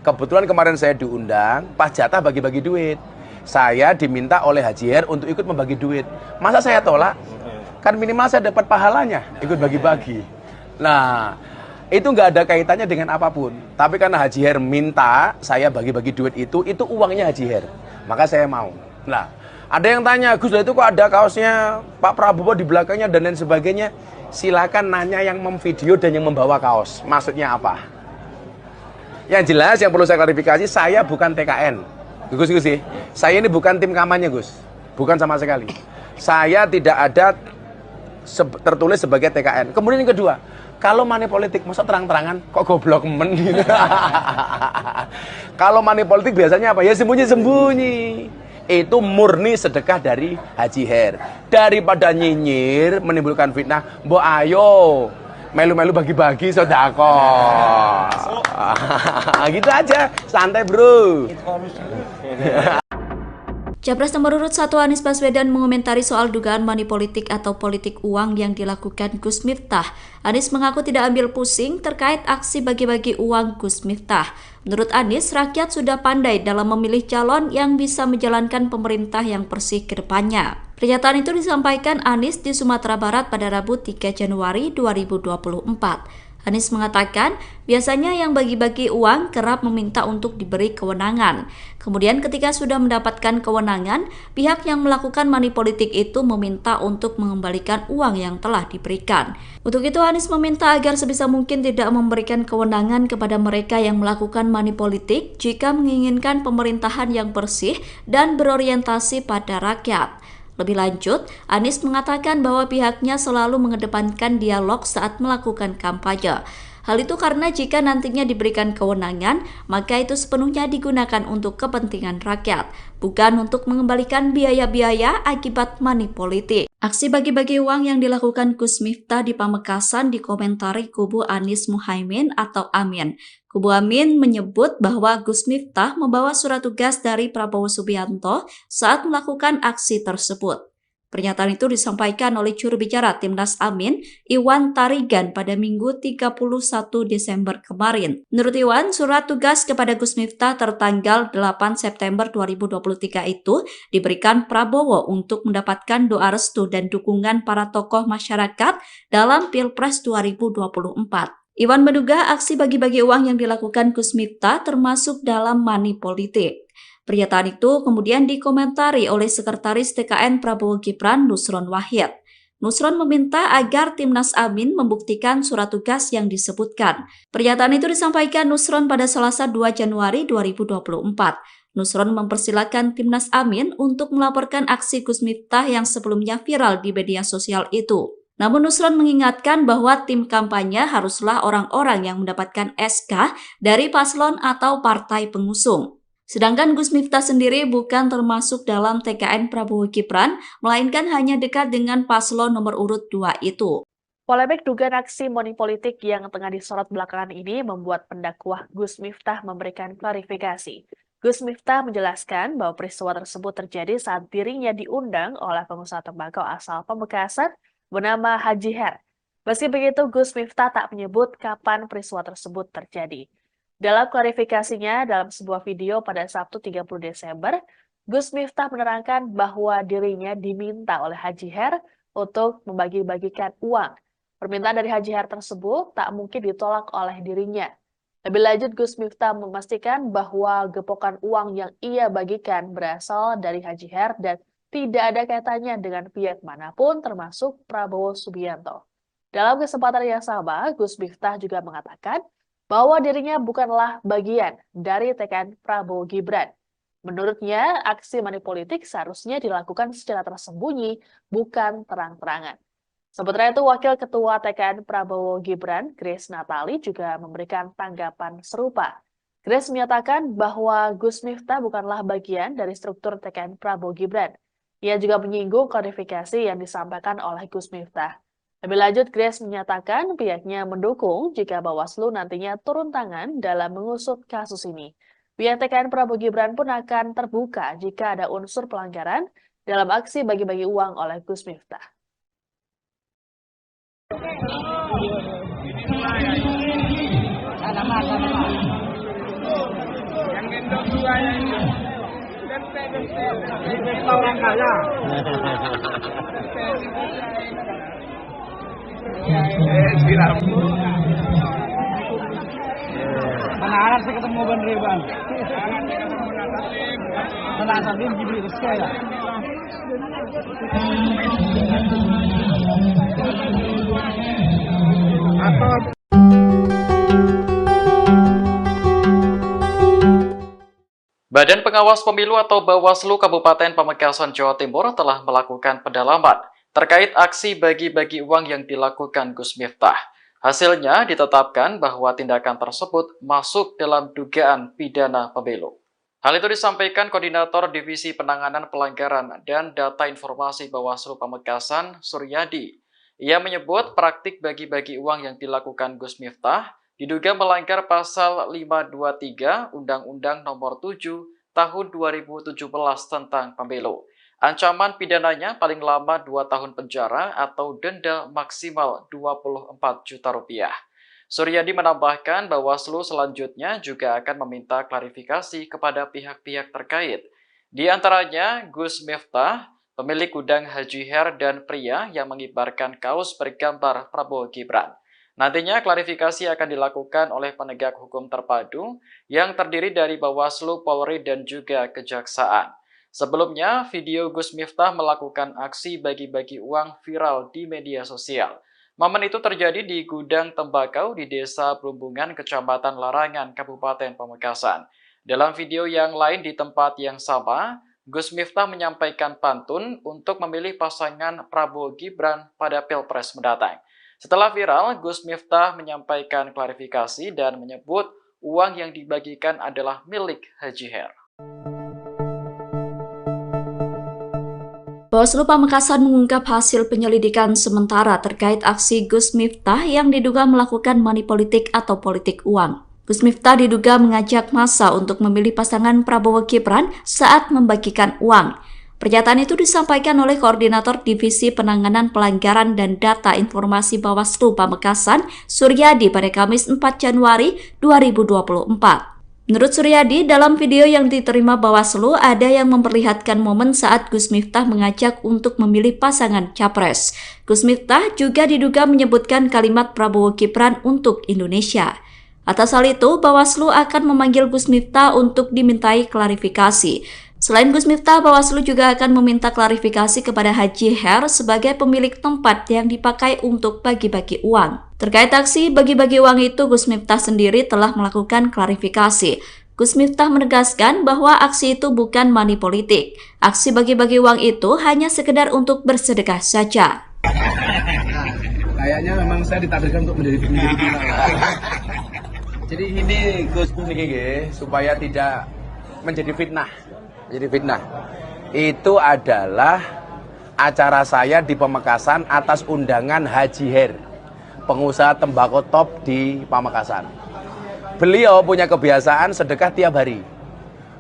Kebetulan kemarin saya diundang, pas jatah bagi-bagi duit. Saya diminta oleh Haji Her untuk ikut membagi duit. Masa saya tolak? Kan minimal saya dapat pahalanya, ikut bagi-bagi. Nah, itu nggak ada kaitannya dengan apapun. Tapi karena Haji Her minta saya bagi-bagi duit itu uangnya Haji Her. Maka saya mau. Nah, ada yang tanya, Gus, itu kok ada kaosnya Pak Prabowo di belakangnya dan lain sebagainya. Silakan nanya yang memvideo dan yang membawa kaos. Maksudnya apa? Yang jelas yang perlu saya klarifikasi, saya bukan TKN. Gus, saya ini bukan tim kampanye, Gus. Bukan sama sekali. Saya tidak ada tertulis sebagai TKN. Kemudian yang kedua, kalau money politik, masa terang-terangan kok goblok men gitu. Kalau money politik biasanya apa? Ya sembunyi-sembunyi. Itu murni sedekah dari Haji Her. Daripada nyinyir menimbulkan fitnah, mbok ayo melu-melu bagi-bagi sedekah. Gitu aja, santai bro. Capres nomor urut 1 Anies Baswedan mengomentari soal dugaan money politik atau politik uang yang dilakukan Gus Miftah. Anies mengaku tidak ambil pusing terkait aksi bagi-bagi uang Gus Miftah. Menurut Anies, rakyat sudah pandai dalam memilih calon yang bisa menjalankan pemerintah yang bersih ke depannya. Pernyataan itu disampaikan Anies di Sumatera Barat pada Rabu 3 Januari 2024. Anies mengatakan, biasanya yang bagi-bagi uang kerap meminta untuk diberi kewenangan. Kemudian ketika sudah mendapatkan kewenangan, pihak yang melakukan money politik itu meminta untuk mengembalikan uang yang telah diberikan. Untuk itu Anies meminta agar sebisa mungkin tidak memberikan kewenangan kepada mereka yang melakukan money politik jika menginginkan pemerintahan yang bersih dan berorientasi pada rakyat. Lebih lanjut, Anies mengatakan bahwa pihaknya selalu mengedepankan dialog saat melakukan kampanye. Hal itu karena jika nantinya diberikan kewenangan, maka itu sepenuhnya digunakan untuk kepentingan rakyat, bukan untuk mengembalikan biaya-biaya akibat money politik. Aksi bagi-bagi uang yang dilakukan Gus Miftah di Pamekasan dikomentari kubu Anies Muhaimin atau Amin. Kubu Amin menyebut bahwa Gus Miftah membawa surat tugas dari Prabowo Subianto saat melakukan aksi tersebut. Pernyataan itu disampaikan oleh juru bicara Timnas Amin, Iwan Tarigan pada Minggu 31 Desember kemarin. Menurut Iwan, surat tugas kepada Gus Miftah tertanggal 8 September 2023 itu diberikan Prabowo untuk mendapatkan doa restu dan dukungan para tokoh masyarakat dalam Pilpres 2024. Iwan menduga aksi bagi-bagi uang yang dilakukan Gus Miftah termasuk dalam money politik. Pernyataan itu kemudian dikomentari oleh Sekretaris TKN Prabowo Gibran, Nusron Wahid. Nusron meminta agar Timnas Amin membuktikan surat tugas yang disebutkan. Pernyataan itu disampaikan Nusron pada Selasa 2 Januari 2024. Nusron mempersilahkan Timnas Amin untuk melaporkan aksi Gus Miftah yang sebelumnya viral di media sosial itu. Namun Nusron mengingatkan bahwa tim kampanye haruslah orang-orang yang mendapatkan SK dari paslon atau partai pengusung. Sedangkan Gus Miftah sendiri bukan termasuk dalam TKN Prabowo Gibran, melainkan hanya dekat dengan paslon nomor urut 2 itu. Polemik dugaan aksi money politik yang tengah disorot belakangan ini membuat pendakwah Gus Miftah memberikan klarifikasi. Gus Miftah menjelaskan bahwa peristiwa tersebut terjadi saat dirinya diundang oleh pengusaha tembakau asal Pamekasan bernama Haji Her. Meski begitu, Gus Miftah tak menyebut kapan peristiwa tersebut terjadi. Dalam klarifikasinya dalam sebuah video pada Sabtu 30 Desember, Gus Miftah menerangkan bahwa dirinya diminta oleh Haji Her untuk membagi-bagikan uang. Permintaan dari Haji Her tersebut tak mungkin ditolak oleh dirinya. Lebih lanjut, Gus Miftah memastikan bahwa gepokan uang yang ia bagikan berasal dari Haji Her dan tidak ada kaitannya dengan pihak manapun termasuk Prabowo Subianto. Dalam kesempatan yang sama, Gus Miftah juga mengatakan bahwa dirinya bukanlah bagian dari TKN Prabowo Gibran. Menurutnya, aksi money politik seharusnya dilakukan secara tersembunyi, bukan terang-terangan. Sementara itu, Wakil Ketua TKN Prabowo Gibran, Grace Natali, juga memberikan tanggapan serupa. Grace menyatakan bahwa Gus Miftah bukanlah bagian dari struktur TKN Prabowo Gibran. Ia juga menyinggung klarifikasi yang disampaikan oleh Gus Miftah. Lebih lanjut, Grace menyatakan pihaknya mendukung jika Bawaslu nantinya turun tangan dalam mengusut kasus ini. Pihak TKN Prabowo Gibran pun akan terbuka jika ada unsur pelanggaran dalam aksi bagi-bagi uang oleh Gus Miftah. Yang gendong dua yang itu. Ini pesta orang kaya. Mana harap saya ketemu Ban Reban. Mana sambil gini rezeki ya. Badan Pengawas Pemilu atau Bawaslu Kabupaten Pamekasan, Jawa Timur telah melakukan pendalaman terkait aksi bagi-bagi uang yang dilakukan Gus Miftah. Hasilnya ditetapkan bahwa tindakan tersebut masuk dalam dugaan pidana pemilu. Hal itu disampaikan Koordinator Divisi Penanganan Pelanggaran dan Data Informasi Bawaslu Pamekasan, Suryadi. Ia menyebut praktik bagi-bagi uang yang dilakukan Gus Miftah diduga melanggar pasal 523 Undang-Undang Nomor 7 Tahun 2017 tentang Pemilu. Ancaman pidananya paling lama 2 tahun penjara atau denda maksimal 24 juta rupiah. Suryadi menambahkan Bawaslu selanjutnya juga akan meminta klarifikasi kepada pihak-pihak terkait. Di antaranya Gus Miftah, pemilik gudang Haji Her dan pria yang mengibarkan kaos bergambar Prabowo Gibran. Nantinya klarifikasi akan dilakukan oleh penegak hukum terpadu yang terdiri dari Bawaslu, Polri, dan juga Kejaksaan. Sebelumnya, video Gus Miftah melakukan aksi bagi-bagi uang viral di media sosial. Momen itu terjadi di gudang tembakau di Desa Perumbungan, Kecamatan Larangan, Kabupaten Pamekasan. Dalam video yang lain di tempat yang sama, Gus Miftah menyampaikan pantun untuk memilih pasangan Prabowo Gibran pada Pilpres mendatang. Setelah viral, Gus Miftah menyampaikan klarifikasi dan menyebut uang yang dibagikan adalah milik Haji Her. Bawaslu Pamekasan mengungkap hasil penyelidikan sementara terkait aksi Gus Miftah yang diduga melakukan manipolitik atau politik uang. Gus Miftah diduga mengajak massa untuk memilih pasangan Prabowo Gibran saat membagikan uang. Pernyataan itu disampaikan oleh Koordinator Divisi Penanganan Pelanggaran dan Data Informasi Bawaslu Pamekasan, Suryadi pada Kamis 4 Januari 2024. Menurut Suryadi, dalam video yang diterima Bawaslu ada yang memperlihatkan momen saat Gus Miftah mengajak untuk memilih pasangan capres. Gus Miftah juga diduga menyebutkan kalimat Prabowo Gibran untuk Indonesia. Atas hal itu, Bawaslu akan memanggil Gus Miftah untuk dimintai klarifikasi. Selain Gus Miftah, Bawaslu juga akan meminta klarifikasi kepada Haji Her sebagai pemilik tempat yang dipakai untuk bagi-bagi uang. Terkait aksi bagi-bagi uang itu, Gus Miftah sendiri telah melakukan klarifikasi. Gus Miftah menegaskan bahwa aksi itu bukan money politik. Aksi bagi-bagi uang itu hanya sekedar untuk bersedekah saja. Kayaknya memang saya ditakdirkan untuk menjadi viral. Jadi ini Gus niki supaya tidak menjadi fitnah. Itu adalah acara saya di Pamekasan atas undangan Haji Her, pengusaha tembakau top di Pamekasan. Beliau punya kebiasaan sedekah tiap hari.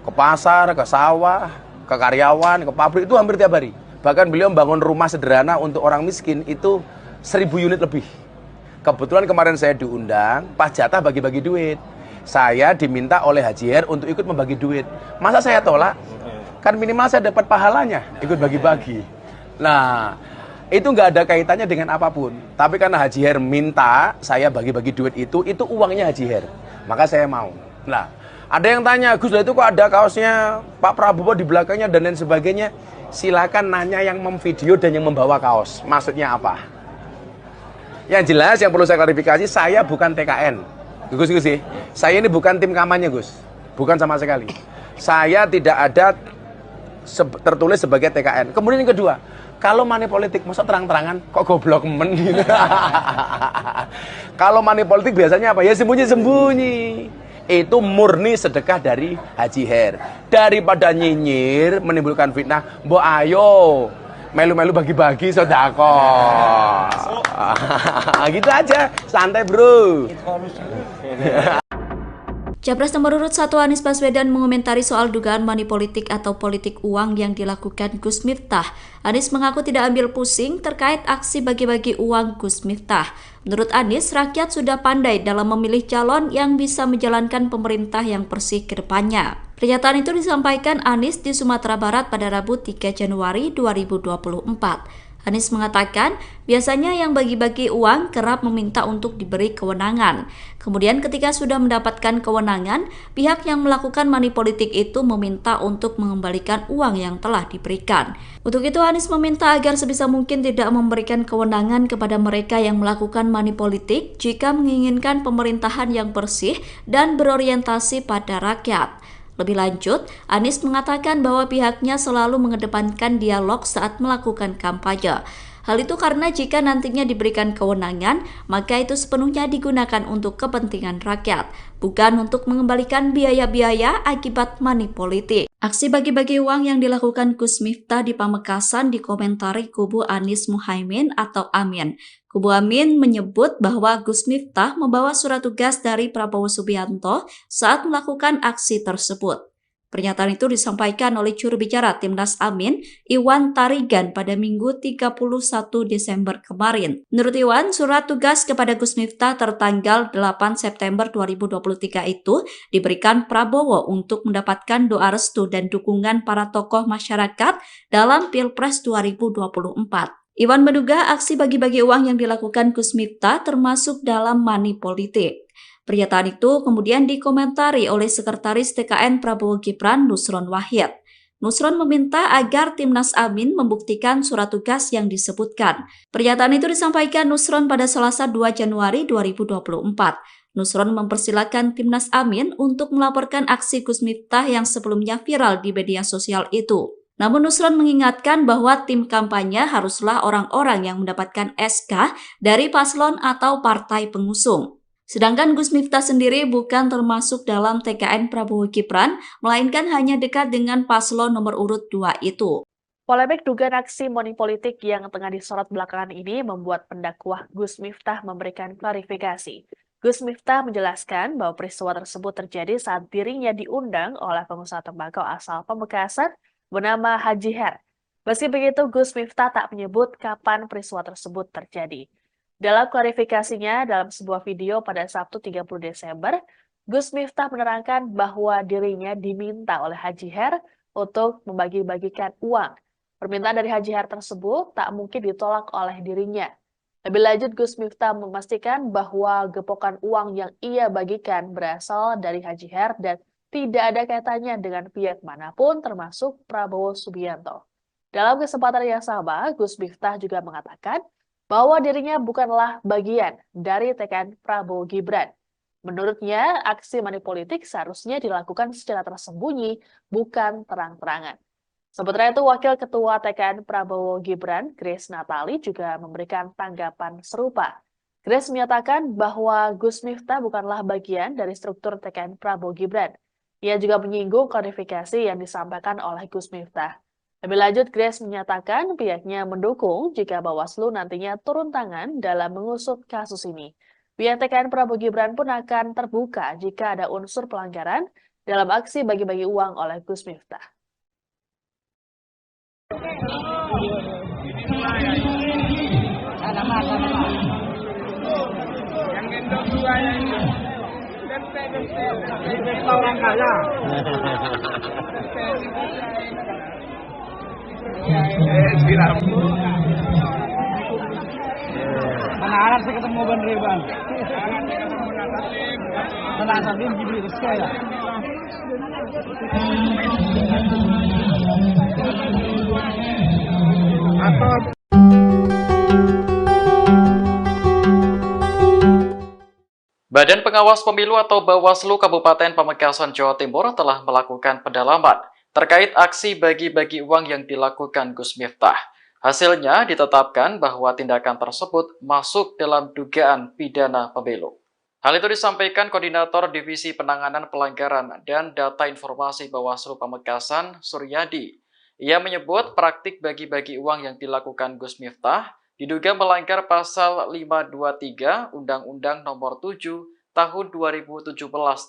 Ke pasar, ke sawah, ke karyawan, ke pabrik, itu hampir tiap hari. Bahkan beliau membangun rumah sederhana untuk orang miskin itu 1000 unit lebih. Kebetulan kemarin saya diundang, pas jatah bagi-bagi duit. Saya diminta oleh Haji Her untuk ikut membagi duit. Masa saya tolak? Kan minimal saya dapat pahalanya, ikut bagi-bagi. Nah, itu nggak ada kaitannya dengan apapun. Tapi karena Haji Her minta saya bagi-bagi duit itu uangnya Haji Her. Maka saya mau. Nah, ada yang tanya, Gus, itu kok ada kaosnya Pak Prabowo di belakangnya dan lain sebagainya. Silakan nanya yang memvideo dan yang membawa kaos. Maksudnya apa? Yang jelas, yang perlu saya klarifikasi, saya bukan TKN. Gus, saya ini bukan tim kampanye, Gus. Bukan sama sekali. Saya tidak ada tertulis sebagai TKN. Kemudian yang kedua, Kalau money politik, masa terang-terangan kok goblok men gitu. Kalau money politik biasanya apa? Ya sembunyi-sembunyi. Itu murni sedekah dari Haji Her. Daripada nyinyir menimbulkan fitnah, mbok ayo melu-melu bagi-bagi sedekah. Gitu aja, santai bro. Capres nomor urut 1 Anies Baswedan mengomentari soal dugaan money politik atau politik uang yang dilakukan Gus Miftah. Anies mengaku tidak ambil pusing terkait aksi bagi-bagi uang Gus Miftah. Menurut Anies, rakyat sudah pandai dalam memilih calon yang bisa menjalankan pemerintah yang bersih ke depannya. Pernyataan itu disampaikan Anies di Sumatera Barat pada Rabu 3 Januari 2024. Anies mengatakan, biasanya yang bagi-bagi uang kerap meminta untuk diberi kewenangan. Kemudian ketika sudah mendapatkan kewenangan, pihak yang melakukan money politik itu meminta untuk mengembalikan uang yang telah diberikan. Untuk itu Anies meminta agar sebisa mungkin tidak memberikan kewenangan kepada mereka yang melakukan money politik jika menginginkan pemerintahan yang bersih dan berorientasi pada rakyat. Lebih lanjut, Anies mengatakan bahwa pihaknya selalu mengedepankan dialog saat melakukan kampanye. Hal itu karena jika nantinya diberikan kewenangan, maka itu sepenuhnya digunakan untuk kepentingan rakyat, bukan untuk mengembalikan biaya-biaya akibat money politik. Aksi bagi-bagi uang yang dilakukan Gus Miftah di Pamekasan dikomentari kubu Anies Muhaimin atau Amin. Kubu Amin menyebut bahwa Gus Miftah membawa surat tugas dari Prabowo Subianto saat melakukan aksi tersebut. Pernyataan itu disampaikan oleh juru bicara Timnas Amin, Iwan Tarigan pada Minggu 31 Desember kemarin. Menurut Iwan, surat tugas kepada Gus Miftah tertanggal 8 September 2023 itu diberikan Prabowo untuk mendapatkan doa restu dan dukungan para tokoh masyarakat dalam Pilpres 2024. Iwan menduga aksi bagi-bagi uang yang dilakukan Gus Miftah termasuk dalam money politik. Pernyataan itu kemudian dikomentari oleh Sekretaris TKN Prabowo Gibran Nusron Wahid. Nusron meminta agar Timnas Amin membuktikan surat tugas yang disebutkan. Pernyataan itu disampaikan Nusron pada Selasa 2 Januari 2024. Nusron mempersilahkan Timnas Amin untuk melaporkan aksi Gus Miftah yang sebelumnya viral di media sosial itu. Namun Nusron mengingatkan bahwa tim kampanye haruslah orang-orang yang mendapatkan SK dari paslon atau partai pengusung. Sedangkan Gus Miftah sendiri bukan termasuk dalam TKN Prabowo Gibran, melainkan hanya dekat dengan paslon nomor urut 2 itu. Polemik dugaan aksi money politik yang tengah disorot belakangan ini membuat pendakwah Gus Miftah memberikan klarifikasi. Gus Miftah menjelaskan bahwa peristiwa tersebut terjadi saat dirinya diundang oleh pengusaha tembakau asal Pamekasan bernama Haji Her. Meski begitu, Gus Miftah tak menyebut kapan peristiwa tersebut terjadi. Dalam klarifikasinya dalam sebuah video pada Sabtu 30 Desember, Gus Miftah menerangkan bahwa dirinya diminta oleh Haji Her untuk membagi-bagikan uang. Permintaan dari Haji Her tersebut tak mungkin ditolak oleh dirinya. Lebih lanjut, Gus Miftah memastikan bahwa gepokan uang yang ia bagikan berasal dari Haji Her dan tidak ada kaitannya dengan pihak manapun termasuk Prabowo Subianto. Dalam kesempatan yang sama, Gus Miftah juga mengatakan bahwa dirinya bukanlah bagian dari TKN Prabowo Gibran. Menurutnya, aksi money politik seharusnya dilakukan secara tersembunyi, bukan terang-terangan. Sementara itu, Wakil Ketua TKN Prabowo Gibran, Grace Natali, juga memberikan tanggapan serupa. Grace menyatakan bahwa Gus Miftah bukanlah bagian dari struktur TKN Prabowo Gibran. Ia juga menyinggung klarifikasi yang disampaikan oleh Gus Miftah. Lebih lanjut, Grace menyatakan pihaknya mendukung jika Bawaslu nantinya turun tangan dalam mengusut kasus ini. Pihak TKN Prabowo Gibran pun akan terbuka jika ada unsur pelanggaran dalam aksi bagi-bagi uang oleh Gus Miftah. Yang gendong dua yang itu. Ini orang kaya. Mana harap saya ketemu Ban Reban. Mana sambil gini terus ya. Atau Badan Pengawas Pemilu atau Bawaslu Kabupaten Pamekasan, Jawa Timur telah melakukan pendalaman terkait aksi bagi-bagi uang yang dilakukan Gus Miftah. Hasilnya ditetapkan bahwa tindakan tersebut masuk dalam dugaan pidana pemilu. Hal itu disampaikan Koordinator Divisi Penanganan Pelanggaran dan Data Informasi Bawaslu Pamekasan, Suryadi. Ia menyebut praktik bagi-bagi uang yang dilakukan Gus Miftah diduga melanggar pasal 523 Undang-Undang Nomor 7 Tahun 2017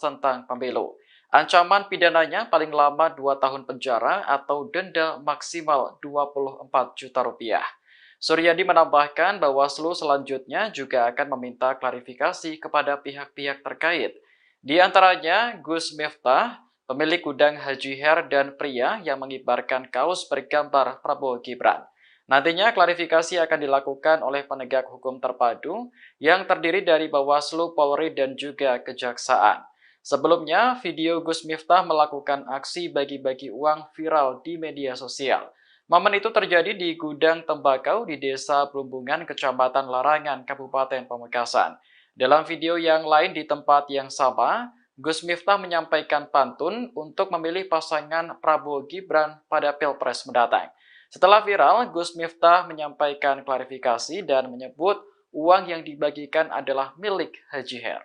tentang Pemilu. Ancaman pidananya paling lama 2 tahun penjara atau denda maksimal 24 juta rupiah. Suryadi menambahkan Bawaslu selanjutnya juga akan meminta klarifikasi kepada pihak-pihak terkait. Di antaranya Gus Miftah, pemilik gudang Haji Her dan pria yang mengibarkan kaos bergambar Prabowo Gibran. Nantinya klarifikasi akan dilakukan oleh penegak hukum terpadu yang terdiri dari Bawaslu, Polri, dan juga Kejaksaan. Sebelumnya, video Gus Miftah melakukan aksi bagi-bagi uang viral di media sosial. Momen itu terjadi di gudang tembakau di Desa Plumbungan, Kecamatan Larangan, Kabupaten Pamekasan. Dalam video yang lain di tempat yang sama, Gus Miftah menyampaikan pantun untuk memilih pasangan Prabowo Gibran pada Pilpres mendatang. Setelah viral, Gus Miftah menyampaikan klarifikasi dan menyebut uang yang dibagikan adalah milik Haji Her.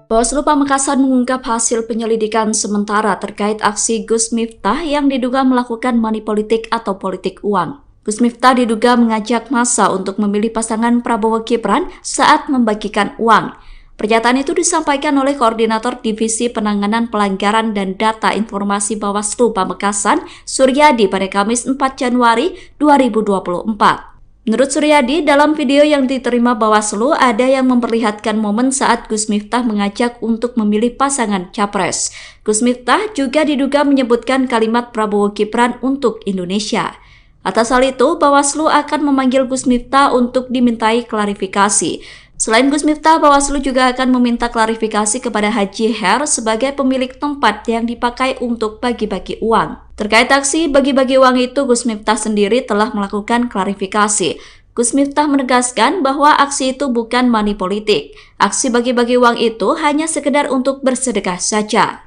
Bawaslu Pamekasan mengungkap hasil penyelidikan sementara terkait aksi Gus Miftah yang diduga melakukan money politik atau politik uang. Gus Miftah diduga mengajak massa untuk memilih pasangan Prabowo Gibran saat membagikan uang. Pernyataan itu disampaikan oleh Koordinator Divisi Penanganan Pelanggaran dan Data Informasi Bawaslu Pamekasan, Suryadi pada Kamis 4 Januari 2024. Menurut Suryadi, dalam video yang diterima Bawaslu ada yang memperlihatkan momen saat Gus Miftah mengajak untuk memilih pasangan capres. Gus Miftah juga diduga menyebutkan kalimat Prabowo Gibran untuk Indonesia. Atas hal itu, Bawaslu akan memanggil Gus Miftah untuk dimintai klarifikasi. Selain Gus Miftah, Bawaslu juga akan meminta klarifikasi kepada Haji Her sebagai pemilik tempat yang dipakai untuk bagi-bagi uang. Terkait aksi bagi-bagi uang itu, Gus Miftah sendiri telah melakukan klarifikasi. Gus Miftah menegaskan bahwa aksi itu bukan money politik. Aksi bagi-bagi uang itu hanya sekedar untuk bersedekah saja.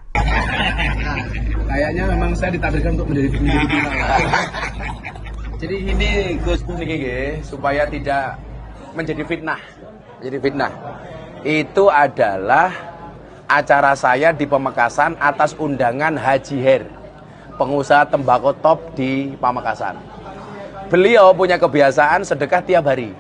Kayaknya memang saya ditakdirkan untuk menjadi viral. Jadi ini Gus niki supaya tidak menjadi fitnah. Itu adalah acara saya di Pamekasan atas undangan Haji Her, pengusaha tembakau top di Pamekasan. Beliau punya kebiasaan sedekah tiap hari.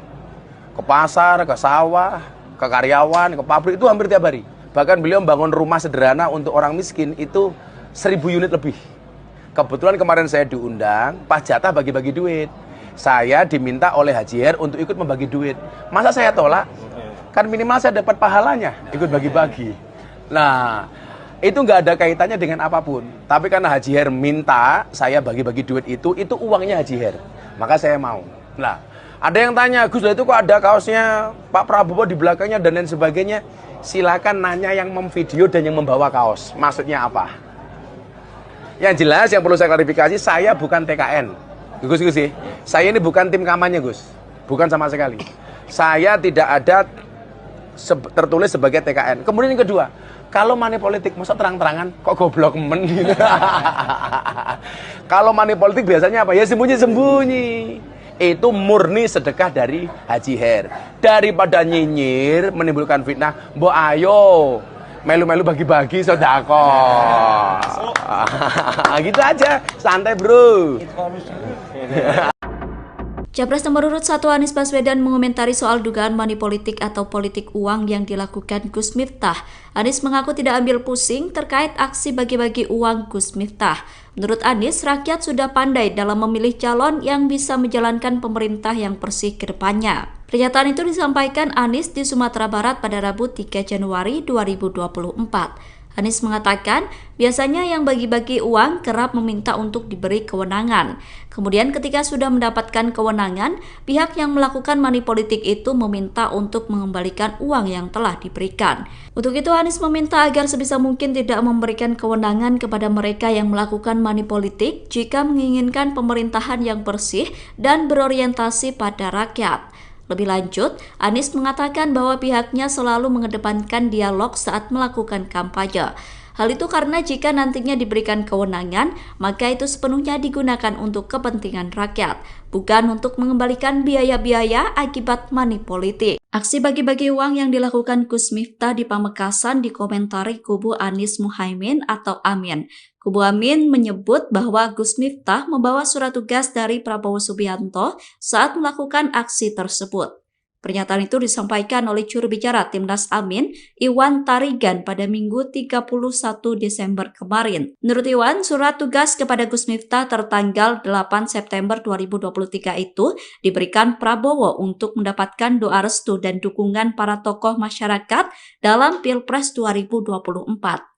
Ke pasar, ke sawah, ke karyawan, ke pabrik, itu hampir tiap hari. Bahkan beliau membangun rumah sederhana untuk orang miskin itu 1000 unit lebih. Kebetulan kemarin saya diundang, pas jatah bagi-bagi duit. Saya diminta oleh Haji Her untuk ikut membagi duit. Masa saya tolak? Kan minimal saya dapat pahalanya, ikut bagi-bagi. Nah, itu nggak ada kaitannya dengan apapun. Tapi karena Haji Her minta saya bagi-bagi duit itu uangnya Haji Her. Maka saya mau. Nah, ada yang tanya, Gus, itu kok ada kaosnya Pak Prabowo di belakangnya dan lain sebagainya. Silakan nanya yang memvideo dan yang membawa kaos. Maksudnya apa? Yang jelas, yang perlu saya klarifikasi, saya bukan TKN. Gus, saya ini bukan tim kampanye, Gus. Bukan sama sekali. Saya tidak ada tertulis sebagai TKN. Kemudian yang kedua, kalau money politik, masa terang-terangan kok goblok men gitu. Kalau money politik biasanya apa? Ya sembunyi-sembunyi. Itu murni sedekah dari Haji Her. Daripada nyinyir, menimbulkan fitnah, mbok ayo melu-melu bagi-bagi sedekah. Gitu aja, santai bro. Capres nomor urut 1 Anies Baswedan mengomentari soal dugaan money politik atau politik uang yang dilakukan Gus Miftah. Anies mengaku tidak ambil pusing terkait aksi bagi-bagi uang Gus Miftah. Menurut Anies, rakyat sudah pandai dalam memilih calon yang bisa menjalankan pemerintah yang bersih ke depannya. Pernyataan itu disampaikan Anies di Sumatera Barat pada Rabu 3 Januari 2024. Anies mengatakan, biasanya yang bagi-bagi uang kerap meminta untuk diberi kewenangan. Kemudian ketika sudah mendapatkan kewenangan, pihak yang melakukan money politik itu meminta untuk mengembalikan uang yang telah diberikan. Untuk itu Anies meminta agar sebisa mungkin tidak memberikan kewenangan kepada mereka yang melakukan money politik jika menginginkan pemerintahan yang bersih dan berorientasi pada rakyat. Lebih lanjut, Anies mengatakan bahwa pihaknya selalu mengedepankan dialog saat melakukan kampanye. Hal itu karena jika nantinya diberikan kewenangan, maka itu sepenuhnya digunakan untuk kepentingan rakyat, bukan untuk mengembalikan biaya-biaya akibat money politik. Aksi bagi-bagi uang yang dilakukan Gus Miftah di Pamekasan dikomentari kubu Anies Muhaimin atau Amin. Kubu Amin menyebut bahwa Gus Miftah membawa surat tugas dari Prabowo Subianto saat melakukan aksi tersebut. Pernyataan itu disampaikan oleh juru bicara Timnas Amin, Iwan Tarigan pada Minggu 31 Desember kemarin. Menurut Iwan, surat tugas kepada Gus Miftah tertanggal 8 September 2023 itu diberikan Prabowo untuk mendapatkan doa restu dan dukungan para tokoh masyarakat dalam Pilpres 2024.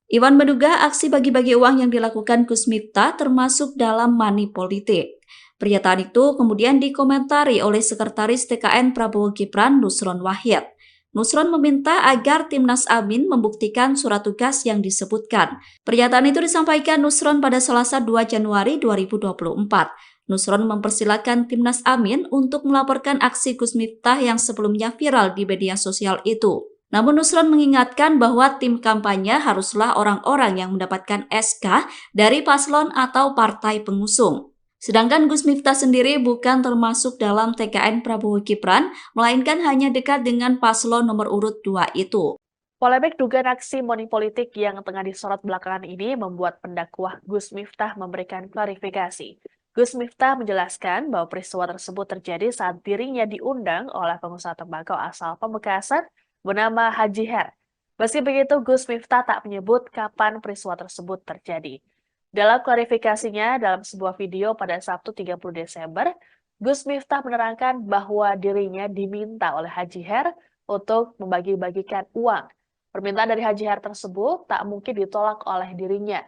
Iwan menduga aksi bagi-bagi uang yang dilakukan Gus Miftah termasuk dalam money politik. Pernyataan itu kemudian dikomentari oleh Sekretaris TKN Prabowo Gibran, Nusron Wahid. Nusron meminta agar Timnas Amin membuktikan surat tugas yang disebutkan. Pernyataan itu disampaikan Nusron pada Selasa 2 Januari 2024. Nusron mempersilahkan Timnas Amin untuk melaporkan aksi Gus Miftah yang sebelumnya viral di media sosial itu. Namun Nusron mengingatkan bahwa tim kampanye haruslah orang-orang yang mendapatkan SK dari paslon atau partai pengusung. Sedangkan Gus Miftah sendiri bukan termasuk dalam TKN Prabowo Gibran, melainkan hanya dekat dengan paslon nomor urut 2 itu. Polemik dugaan aksi money politik yang tengah disorot belakangan ini membuat pendakwah Gus Miftah memberikan klarifikasi. Gus Miftah menjelaskan bahwa peristiwa tersebut terjadi saat dirinya diundang oleh pengusaha tembakau asal Pamekasan bernama Haji Her. Meski begitu, Gus Miftah tak menyebut kapan peristiwa tersebut terjadi. Dalam klarifikasinya dalam sebuah video pada Sabtu 30 Desember, Gus Miftah menerangkan bahwa dirinya diminta oleh Haji Her untuk membagi-bagikan uang. Permintaan dari Haji Her tersebut tak mungkin ditolak oleh dirinya.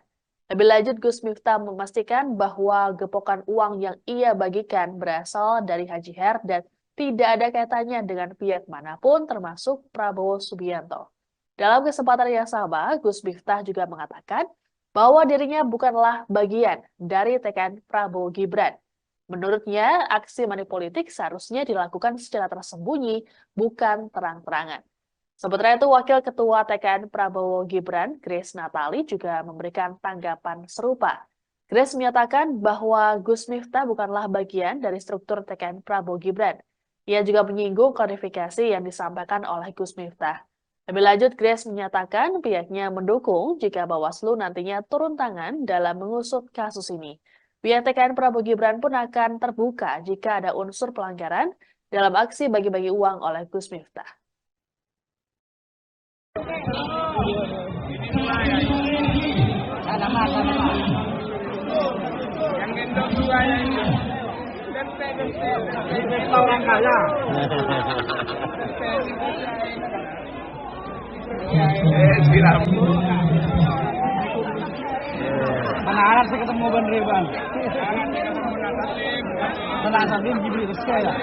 Lebih lanjut, Gus Miftah memastikan bahwa gepokan uang yang ia bagikan berasal dari Haji Her dan tidak ada kaitannya dengan pihak manapun termasuk Prabowo Subianto. Dalam kesempatan yang sama, Gus Miftah juga mengatakan bahwa dirinya bukanlah bagian dari TKN Prabowo Gibran. Menurutnya, aksi money politik seharusnya dilakukan secara tersembunyi, bukan terang-terangan. Sementara itu, Wakil Ketua TKN Prabowo Gibran, Grace Natali, juga memberikan tanggapan serupa. Grace menyatakan bahwa Gus Miftah bukanlah bagian dari struktur TKN Prabowo Gibran. Ia juga menyinggung klarifikasi yang disampaikan oleh Gus Miftah. Lebih lanjut, Grace menyatakan pihaknya mendukung jika Bawaslu nantinya turun tangan dalam mengusut kasus ini. Pihak TKN Prabowo Gibran pun akan terbuka jika ada unsur pelanggaran dalam aksi bagi-bagi uang oleh Gus Miftah. Yang gendong dua yang itu. Ini orang kaya. Mana harap saya ketemu Ban Reban. Tenang sambil gini terus ya.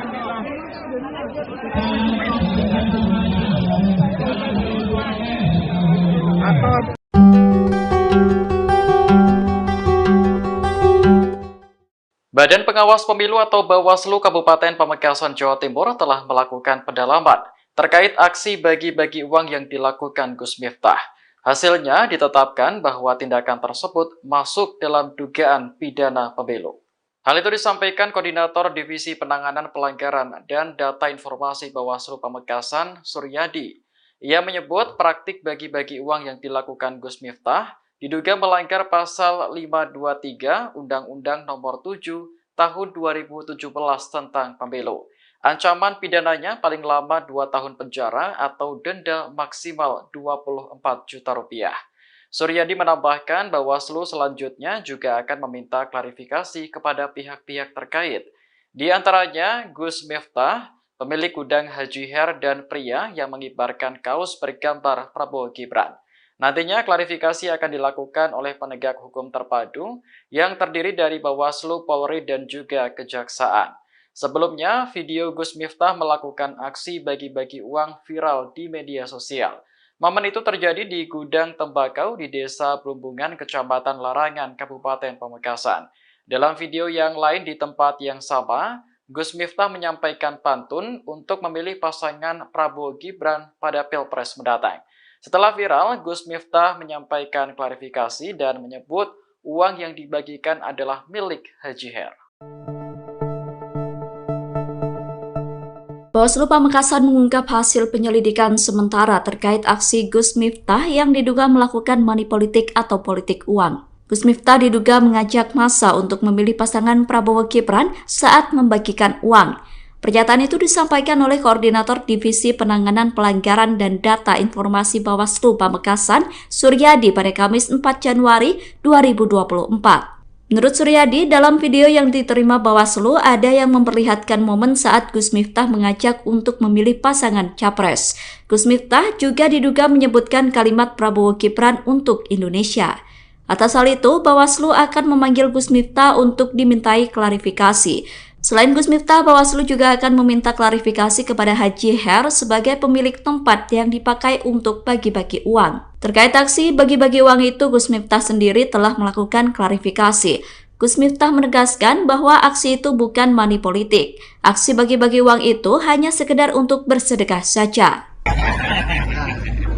Atau Badan Pengawas Pemilu atau Bawaslu Kabupaten Pamekasan, Jawa Timur telah melakukan pendalaman terkait aksi bagi-bagi uang yang dilakukan Gus Miftah. Hasilnya ditetapkan bahwa tindakan tersebut masuk dalam dugaan pidana pemilu. Hal itu disampaikan Koordinator Divisi Penanganan Pelanggaran dan Data Informasi Bawaslu Pamekasan, Suryadi. Ia menyebut praktik bagi-bagi uang yang dilakukan Gus Miftah diduga melanggar Pasal 523 Undang-Undang Nomor 7 Tahun 2017 tentang Pemilu. Ancaman pidananya paling lama 2 tahun penjara atau denda maksimal 24 juta rupiah. Suryadi menambahkan Bawaslu selanjutnya juga akan meminta klarifikasi kepada pihak-pihak terkait. Di antaranya Gus Miftah, pemilik gudang Haji Her dan pria yang mengibarkan kaos bergambar Prabowo Gibran. Nantinya klarifikasi akan dilakukan oleh penegak hukum terpadu yang terdiri dari Bawaslu, Polri, dan juga Kejaksaan. Sebelumnya, video Gus Miftah melakukan aksi bagi-bagi uang viral di media sosial. Momen itu terjadi di gudang tembakau di Desa Plumbungan, Kecamatan Larangan, Kabupaten Pamekasan. Dalam video yang lain di tempat yang sama, Gus Miftah menyampaikan pantun untuk memilih pasangan Prabowo Gibran pada Pilpres mendatang. Setelah viral, Gus Miftah menyampaikan klarifikasi dan menyebut uang yang dibagikan adalah milik Haji Her. Bawaslu Pamekasan mengungkap hasil penyelidikan sementara terkait aksi Gus Miftah yang diduga melakukan money politik atau politik uang. Gus Miftah diduga mengajak massa untuk memilih pasangan Prabowo Gibran saat membagikan uang. Pernyataan itu disampaikan oleh Koordinator Divisi Penanganan Pelanggaran dan Data Informasi Bawaslu Pamekasan, Suryadi pada Kamis 4 Januari 2024. Menurut Suryadi, dalam video yang diterima Bawaslu ada yang memperlihatkan momen saat Gus Miftah mengajak untuk memilih pasangan capres. Gus Miftah juga diduga menyebutkan kalimat Prabowo Gibran untuk Indonesia. Atas hal itu, Bawaslu akan memanggil Gus Miftah untuk dimintai klarifikasi. Selain Gus Miftah, Bawaslu juga akan meminta klarifikasi kepada Haji Her sebagai pemilik tempat yang dipakai untuk bagi-bagi uang. Terkait aksi bagi-bagi uang itu, Gus Miftah sendiri telah melakukan klarifikasi. Gus Miftah menegaskan bahwa aksi itu bukan money politik. Aksi bagi-bagi uang itu hanya sekedar untuk bersedekah saja.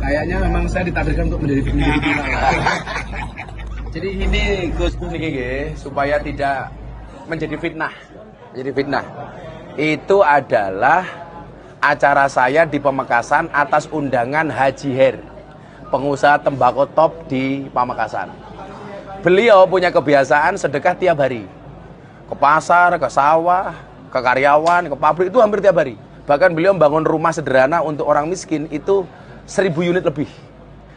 Kayaknya memang saya ditakdirkan untuk menjadi viral. Jadi ini Gus niki supaya tidak menjadi fitnah. Itu adalah acara saya di Pamekasan atas undangan Haji Her, pengusaha tembakau top di Pamekasan. Beliau punya kebiasaan sedekah tiap hari. Ke pasar, ke sawah, ke karyawan, ke pabrik, itu hampir tiap hari. Bahkan beliau membangun rumah sederhana untuk orang miskin itu 1000 unit lebih.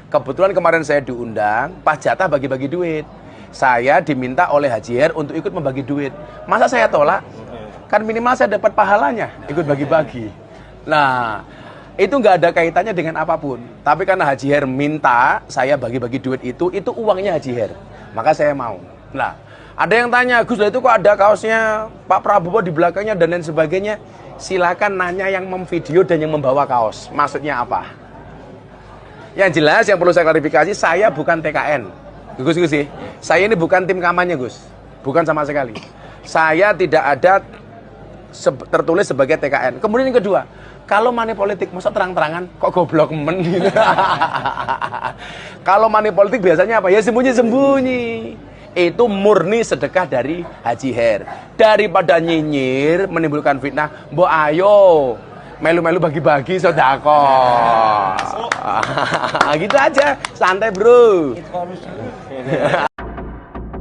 Kebetulan kemarin saya diundang, pas jatah bagi-bagi duit. Saya diminta oleh Haji Her untuk ikut membagi duit. Masa saya tolak? Kan minimal saya dapat pahalanya, ikut bagi-bagi. Nah, itu nggak ada kaitannya dengan apapun. Tapi karena Haji Her minta saya bagi-bagi duit itu uangnya Haji Her. Maka saya mau. Nah, ada yang tanya, Gus, itu kok ada kaosnya Pak Prabowo di belakangnya dan lain sebagainya. Silakan nanya yang memvideo dan yang membawa kaos. Maksudnya apa? Yang jelas, yang perlu saya klarifikasi, saya bukan TKN. Gus, saya ini bukan tim kampanye, Gus. Bukan sama sekali. Saya tidak ada tertulis sebagai TKN. Kemudian yang kedua, kalau money politik, masa terang-terangan kok goblok men gitu. Kalau money politik biasanya apa? Ya sembunyi-sembunyi. Itu murni sedekah dari Haji Her. Daripada nyinyir, menimbulkan fitnah, mbok ayo melu-melu bagi-bagi sedekah. Gitu aja, santai bro.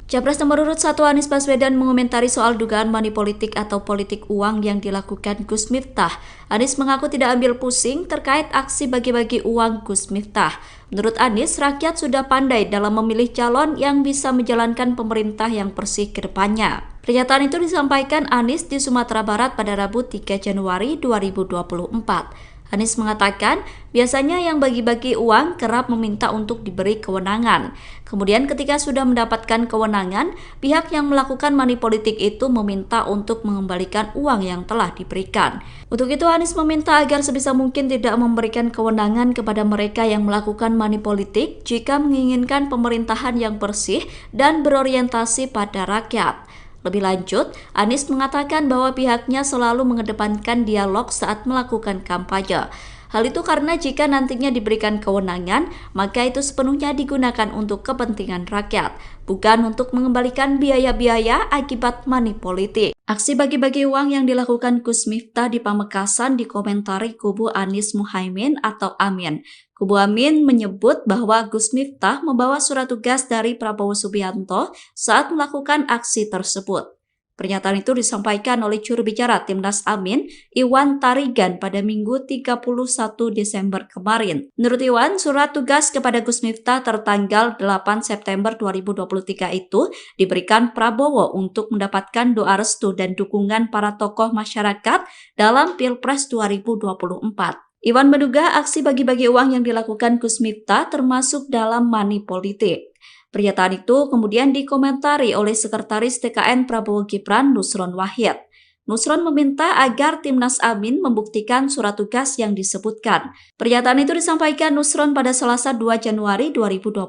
Capres nomor urut 1 Anies Baswedan mengomentari soal dugaan money politik atau politik uang yang dilakukan Gus Miftah. Anies mengaku tidak ambil pusing terkait aksi bagi-bagi uang Gus Miftah. Menurut Anies, rakyat sudah pandai dalam memilih calon yang bisa menjalankan pemerintah yang bersih ke depannya. Pernyataan itu disampaikan Anies di Sumatera Barat pada Rabu 3 Januari 2024. Anies mengatakan, biasanya yang bagi-bagi uang kerap meminta untuk diberi kewenangan. Kemudian ketika sudah mendapatkan kewenangan, pihak yang melakukan money politik itu meminta untuk mengembalikan uang yang telah diberikan. Untuk itu Anies meminta agar sebisa mungkin tidak memberikan kewenangan kepada mereka yang melakukan money politik jika menginginkan pemerintahan yang bersih dan berorientasi pada rakyat. Lebih lanjut, Anies mengatakan bahwa pihaknya selalu mengedepankan dialog saat melakukan kampanye. Hal itu karena jika nantinya diberikan kewenangan, maka itu sepenuhnya digunakan untuk kepentingan rakyat, bukan untuk mengembalikan biaya-biaya akibat money politik. Aksi bagi-bagi uang yang dilakukan Gus Miftah di Pamekasan dikomentari kubu Anies Muhaimin atau Amin. Kubu Amin menyebut bahwa Gus Miftah membawa surat tugas dari Prabowo Subianto saat melakukan aksi tersebut. Pernyataan itu disampaikan oleh juru bicara Timnas Amin, Iwan Tarigan pada Minggu 31 Desember kemarin. Menurut Iwan, surat tugas kepada Gus Miftah tertanggal 8 September 2023 itu diberikan Prabowo untuk mendapatkan doa restu dan dukungan para tokoh masyarakat dalam Pilpres 2024. Iwan menduga aksi bagi-bagi uang yang dilakukan Gus Miftah termasuk dalam money politik. Pernyataan itu kemudian dikomentari oleh Sekretaris TKN Prabowo Gibran, Nusron Wahid. Nusron meminta agar Timnas Amin membuktikan surat tugas yang disebutkan. Pernyataan itu disampaikan Nusron pada Selasa 2 Januari 2024.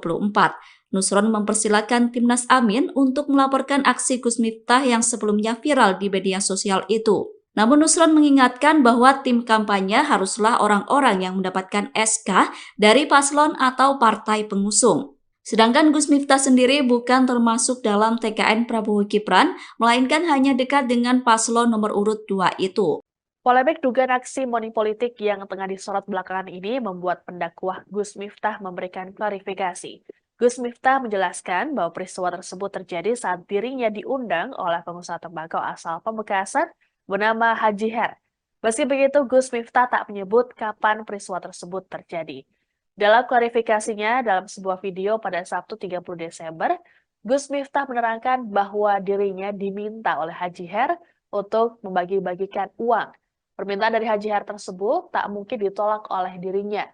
Nusron mempersilahkan Timnas Amin untuk melaporkan aksi Gus Miftah yang sebelumnya viral di media sosial itu. Namun Nusron mengingatkan bahwa tim kampanye haruslah orang-orang yang mendapatkan SK dari paslon atau partai pengusung. Sedangkan Gus Miftah sendiri bukan termasuk dalam TKN Prabowo Gibran, melainkan hanya dekat dengan paslon nomor urut 2 itu. Polemik dugaan aksi money politik yang tengah disorot belakangan ini membuat pendakwah Gus Miftah memberikan klarifikasi. Gus Miftah menjelaskan bahwa peristiwa tersebut terjadi saat dirinya diundang oleh pengusaha tembakau asal Pamekasan bernama Haji Her. Meski begitu, Gus Miftah tak menyebut kapan peristiwa tersebut terjadi. Dalam klarifikasinya dalam sebuah video pada Sabtu 30 Desember, Gus Miftah menerangkan bahwa dirinya diminta oleh Haji Her untuk membagi-bagikan uang. Permintaan dari Haji Her tersebut tak mungkin ditolak oleh dirinya.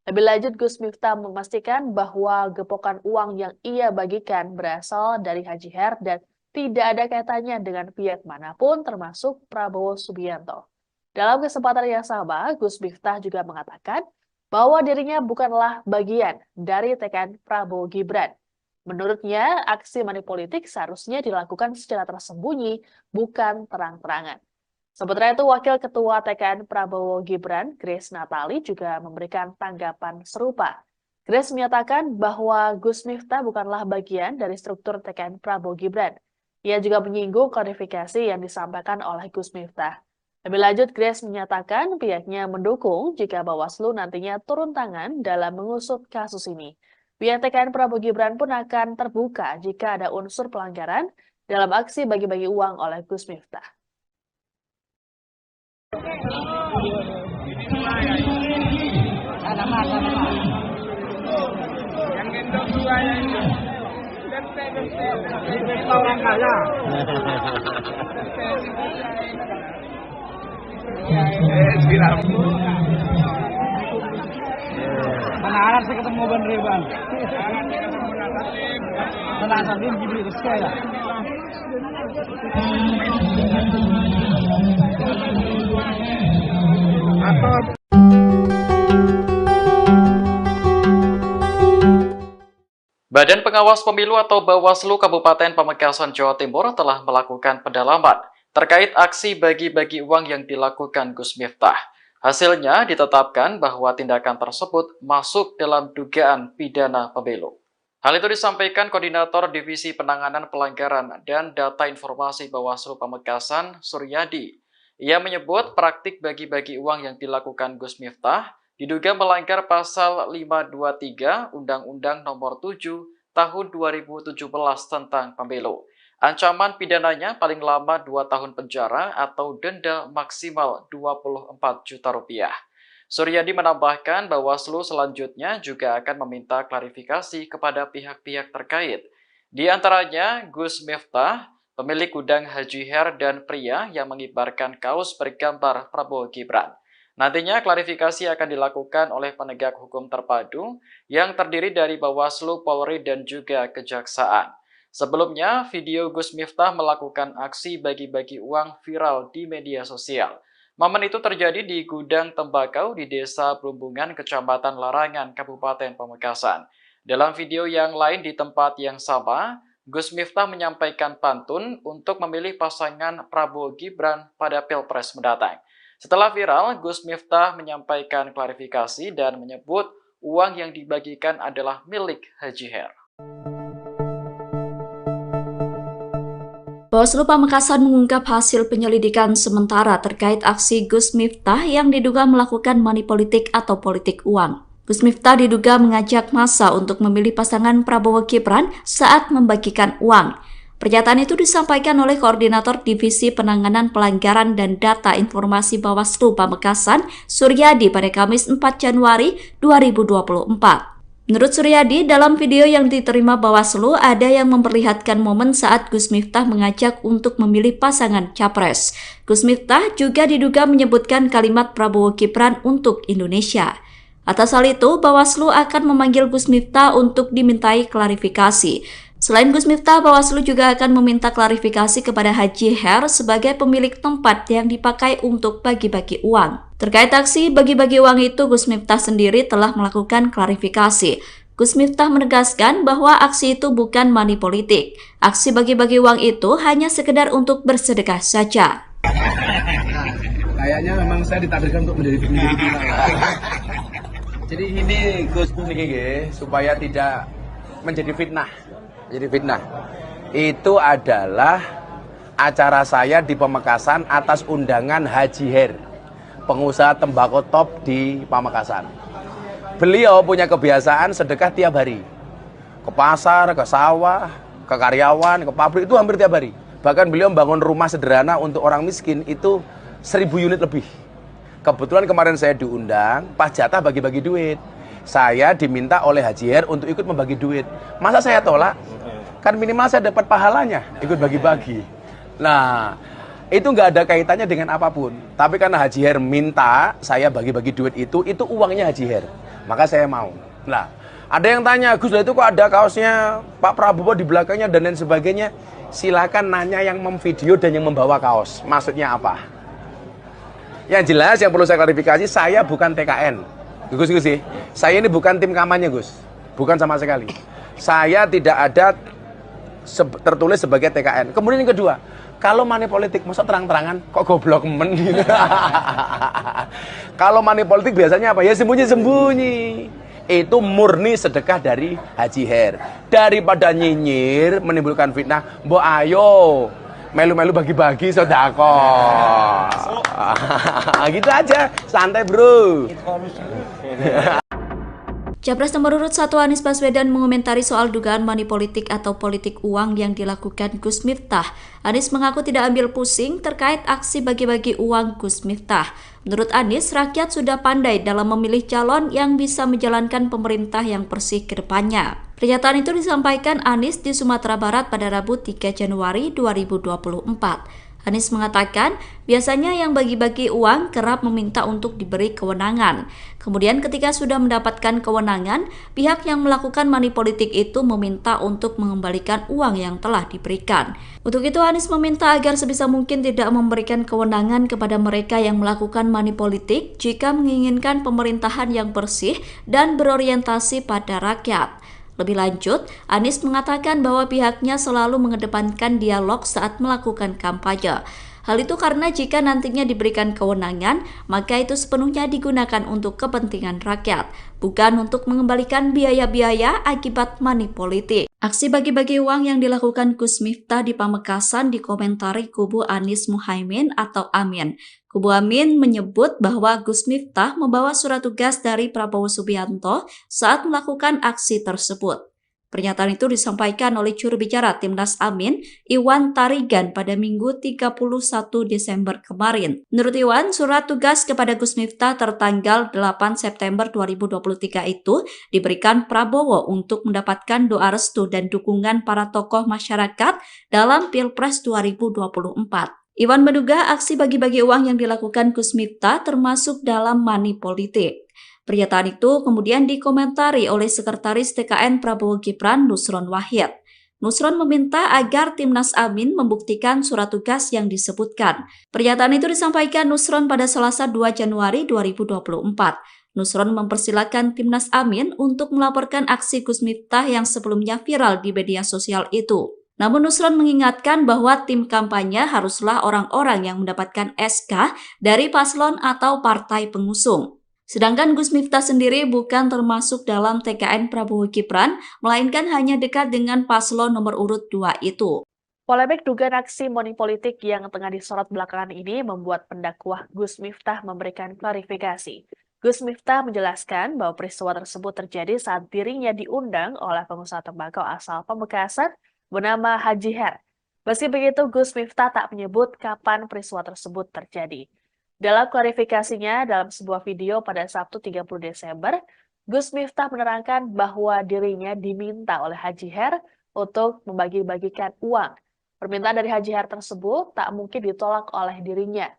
Lebih lanjut, Gus Miftah memastikan bahwa gepokan uang yang ia bagikan berasal dari Haji Her dan tidak ada kaitannya dengan pihak manapun termasuk Prabowo Subianto. Dalam kesempatan yang sama, Gus Miftah juga mengatakan bahwa dirinya bukanlah bagian dari TKN Prabowo Gibran. Menurutnya, aksi money politik seharusnya dilakukan secara tersembunyi, bukan terang-terangan. Sementara itu, Wakil Ketua TKN Prabowo Gibran, Grace Natali, juga memberikan tanggapan serupa. Grace menyatakan bahwa Gus Miftah bukanlah bagian dari struktur TKN Prabowo Gibran. Ia juga menyinggung klarifikasi yang disampaikan oleh Gus Miftah. Lebih lanjut, Grace menyatakan pihaknya mendukung jika Bawaslu nantinya turun tangan dalam mengusut kasus ini. Pihak TKN Prabowo Gibran pun akan terbuka jika ada unsur pelanggaran dalam aksi bagi-bagi uang oleh Gus Miftah. Yang gendong dua yang itu. Ini orang kaya. Mana harap saya ketemu Ban Reban. Tenang sambil dibeli rezeki ya. Badan Pengawas Pemilu atau Bawaslu Kabupaten Pamekasan, Jawa Timur telah melakukan pendalaman terkait aksi bagi-bagi uang yang dilakukan Gus Miftah. Hasilnya ditetapkan bahwa tindakan tersebut masuk dalam dugaan pidana pemilu. Hal itu disampaikan Koordinator Divisi Penanganan Pelanggaran dan Data Informasi Bawaslu Pamekasan, Suryadi. Ia menyebut praktik bagi-bagi uang yang dilakukan Gus Miftah diduga melanggar pasal 523 Undang-Undang Nomor 7 Tahun 2017 tentang Pemilu. Ancaman pidananya paling lama 2 tahun penjara atau denda maksimal 24 juta rupiah. Suryadi menambahkan Bawaslu selanjutnya juga akan meminta klarifikasi kepada pihak-pihak terkait. Di antaranya Gus Miftah, pemilik gudang Haji Her, dan pria yang mengibarkan kaos bergambar Prabowo Gibran. Nantinya klarifikasi akan dilakukan oleh penegak hukum terpadu yang terdiri dari Bawaslu, Polri, dan juga Kejaksaan. Sebelumnya, video Gus Miftah melakukan aksi bagi-bagi uang viral di media sosial. Momen itu terjadi di gudang tembakau di Desa Perumbungan, Kecamatan Larangan, Kabupaten Pamekasan. Dalam video yang lain di tempat yang sama, Gus Miftah menyampaikan pantun untuk memilih pasangan Prabowo Gibran pada Pilpres mendatang. Setelah viral, Gus Miftah menyampaikan klarifikasi dan menyebut uang yang dibagikan adalah milik Haji Her. Bawaslu Pamekasan mengungkap hasil penyelidikan sementara terkait aksi Gus Miftah yang diduga melakukan money politik atau politik uang. Gus Miftah diduga mengajak massa untuk memilih pasangan Prabowo Gibran saat membagikan uang. Pernyataan itu disampaikan oleh Koordinator Divisi Penanganan Pelanggaran dan Data Informasi Bawaslu Pamekasan, Suryadi, pada Kamis 4 Januari 2024. Menurut Suryadi, dalam video yang diterima Bawaslu ada yang memperlihatkan momen saat Gus Miftah mengajak untuk memilih pasangan capres. Gus Miftah juga diduga menyebutkan kalimat Prabowo Gibran untuk Indonesia. Atas hal itu, Bawaslu akan memanggil Gus Miftah untuk dimintai klarifikasi. Selain Gus Miftah, Bawaslu juga akan meminta klarifikasi kepada Haji Her sebagai pemilik tempat yang dipakai untuk bagi-bagi uang. Terkait aksi bagi-bagi uang itu, Gus Miftah sendiri telah melakukan klarifikasi. Gus Miftah menegaskan bahwa aksi itu bukan money politik. Aksi bagi-bagi uang itu hanya sekedar untuk bersedekah saja. Kayaknya memang saya ditakdirkan untuk menjadi fitnah. Jadi ini Gus niki supaya tidak menjadi fitnah. Itu adalah acara saya di Pamekasan atas undangan Haji Her, pengusaha tembakau top di Pamekasan. Beliau punya kebiasaan sedekah tiap hari. Ke pasar, ke sawah, ke karyawan, ke pabrik, itu hampir tiap hari. Bahkan beliau membangun rumah sederhana untuk orang miskin itu 1000 unit lebih. Kebetulan kemarin saya diundang, pas jatah bagi-bagi duit. Saya diminta oleh Haji Her untuk ikut membagi duit. Masa saya tolak? Kan minimal saya dapat pahalanya, ikut bagi-bagi. Nah, itu nggak ada kaitannya dengan apapun. Tapi karena Haji Her minta saya bagi-bagi duit itu uangnya Haji Her. Maka saya mau. Nah, ada yang tanya, Gus, itu kok ada kaosnya Pak Prabowo di belakangnya dan lain sebagainya. Silakan nanya yang memvideo dan yang membawa kaos. Maksudnya apa? Yang jelas yang perlu saya klarifikasi, saya bukan TKN. Gus, saya ini bukan tim kampanye, Gus. Bukan sama sekali. Saya tidak ada tertulis sebagai TKN. Kemudian yang kedua, kalau money politik, masa terang-terangan kok goblok men gitu. Kalau money politik biasanya apa? Ya sembunyi-sembunyi. Itu murni sedekah dari Haji Her. Daripada nyinyir menimbulkan fitnah, mbok ayo melu-melu bagi-bagi sedekah. Gitu aja, santai bro. Capres nomor urut 1 Anies Baswedan mengomentari soal dugaan money politik atau politik uang yang dilakukan Gus Miftah. Anies mengaku tidak ambil pusing terkait aksi bagi-bagi uang Gus Miftah. Menurut Anies, rakyat sudah pandai dalam memilih calon yang bisa menjalankan pemerintah yang bersih ke depannya. Pernyataan itu disampaikan Anies di Sumatera Barat pada Rabu 3 Januari 2024. Anies mengatakan, biasanya yang bagi-bagi uang kerap meminta untuk diberi kewenangan. Kemudian ketika sudah mendapatkan kewenangan, pihak yang melakukan money politik itu meminta untuk mengembalikan uang yang telah diberikan. Untuk itu Anies meminta agar sebisa mungkin tidak memberikan kewenangan kepada mereka yang melakukan money politik jika menginginkan pemerintahan yang bersih dan berorientasi pada rakyat. Lebih lanjut, Anies mengatakan bahwa pihaknya selalu mengedepankan dialog saat melakukan kampanye. Hal itu karena jika nantinya diberikan kewenangan, maka itu sepenuhnya digunakan untuk kepentingan rakyat, bukan untuk mengembalikan biaya-biaya akibat money politik. Aksi bagi-bagi uang yang dilakukan Gus Miftah di Pamekasan dikomentari kubu Anies Muhaimin atau Amin. Kubu Amin menyebut bahwa Gus Miftah membawa surat tugas dari Prabowo Subianto saat melakukan aksi tersebut. Pernyataan itu disampaikan oleh juru bicara Timnas Amin, Iwan Tarigan pada Minggu 31 Desember kemarin. Menurut Iwan, surat tugas kepada Gus Miftah tertanggal 8 September 2023 itu diberikan Prabowo untuk mendapatkan doa restu dan dukungan para tokoh masyarakat dalam Pilpres 2024. Iwan menduga aksi bagi-bagi uang yang dilakukan Gus Miftah termasuk dalam money politik. Pernyataan itu kemudian dikomentari oleh Sekretaris TKN Prabowo Gibran, Nusron Wahid. Nusron meminta agar Timnas Amin membuktikan surat tugas yang disebutkan. Pernyataan itu disampaikan Nusron pada Selasa 2 Januari 2024. Nusron mempersilahkan Timnas Amin untuk melaporkan aksi Gus Miftah yang sebelumnya viral di media sosial itu. Namun Nusron mengingatkan bahwa tim kampanye haruslah orang-orang yang mendapatkan SK dari paslon atau partai pengusung. Sedangkan Gus Miftah sendiri bukan termasuk dalam TKN Prabowo Gibran, melainkan hanya dekat dengan paslon nomor urut 2 itu. Polemik dugaan aksi money politik yang tengah disorot belakangan ini membuat pendakwah Gus Miftah memberikan klarifikasi. Gus Miftah menjelaskan bahwa peristiwa tersebut terjadi saat dirinya diundang oleh pengusaha tembakau asal Pamekasan bernama Haji Her. Meski begitu, Gus Miftah tak menyebut kapan peristiwa tersebut terjadi. Dalam klarifikasinya dalam sebuah video pada Sabtu 30 Desember, Gus Miftah menerangkan bahwa dirinya diminta oleh Haji Her untuk membagi-bagikan uang. Permintaan dari Haji Her tersebut tak mungkin ditolak oleh dirinya.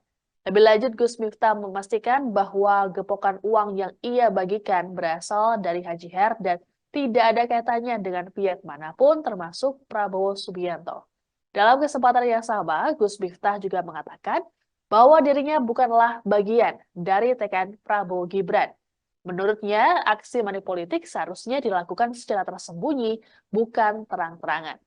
Lebih lanjut, Gus Miftah memastikan bahwa gepokan uang yang ia bagikan berasal dari Haji Her dan tidak ada kaitannya dengan pihak manapun termasuk Prabowo Subianto. Dalam kesempatan yang sama, Gus Miftah juga mengatakan bahwa dirinya bukanlah bagian dari TKN Prabowo Gibran. Menurutnya, aksi money politik seharusnya dilakukan secara tersembunyi, bukan terang-terangan.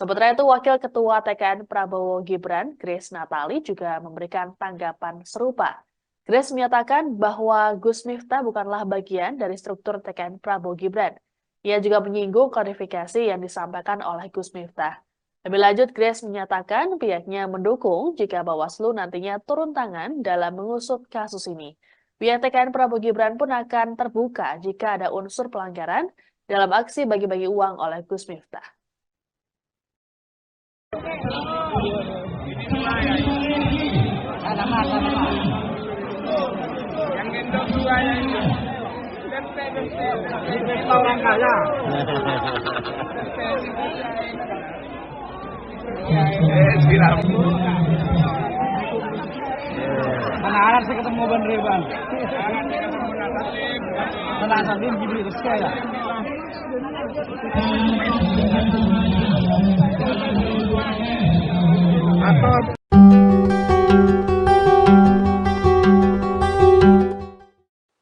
Sementara itu, Wakil Ketua TKN Prabowo Gibran, Grace Natali, juga memberikan tanggapan serupa. Grace menyatakan bahwa Gus Miftah bukanlah bagian dari struktur TKN Prabowo Gibran. Ia juga menyinggung klarifikasi yang disampaikan oleh Gus Miftah. Lebih lanjut, Grace menyatakan pihaknya mendukung jika Bawaslu nantinya turun tangan dalam mengusut kasus ini. Pihak TKN Prabowo Gibran pun akan terbuka jika ada unsur pelanggaran dalam aksi bagi-bagi uang oleh Gus Miftah. Yang gendong dua yang itu. Ini orang kaya. Silam. Mana Arab sih ketemu Ban Reban? Mana Salim Jibril Rizky ya?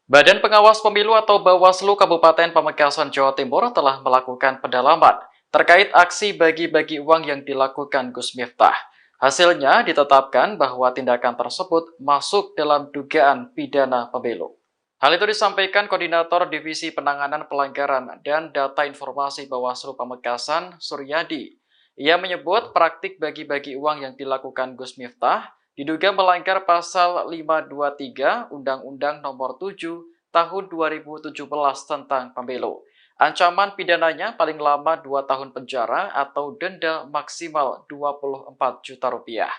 Badan Pengawas Pemilu atau Bawaslu Kabupaten Pamekasan, Jawa Timur telah melakukan pendalaman terkait aksi bagi-bagi uang yang dilakukan Gus Miftah. Hasilnya ditetapkan bahwa tindakan tersebut masuk dalam dugaan pidana pemilu. Hal itu disampaikan Koordinator Divisi Penanganan Pelanggaran dan Data Informasi Bawaslu Pamekasan, Suryadi. Ia menyebut praktik bagi-bagi uang yang dilakukan Gus Miftah diduga melanggar pasal 523 Undang-Undang Nomor 7 Tahun 2017 tentang Pemilu. Ancaman pidananya paling lama 2 tahun penjara atau denda maksimal 24 juta rupiah.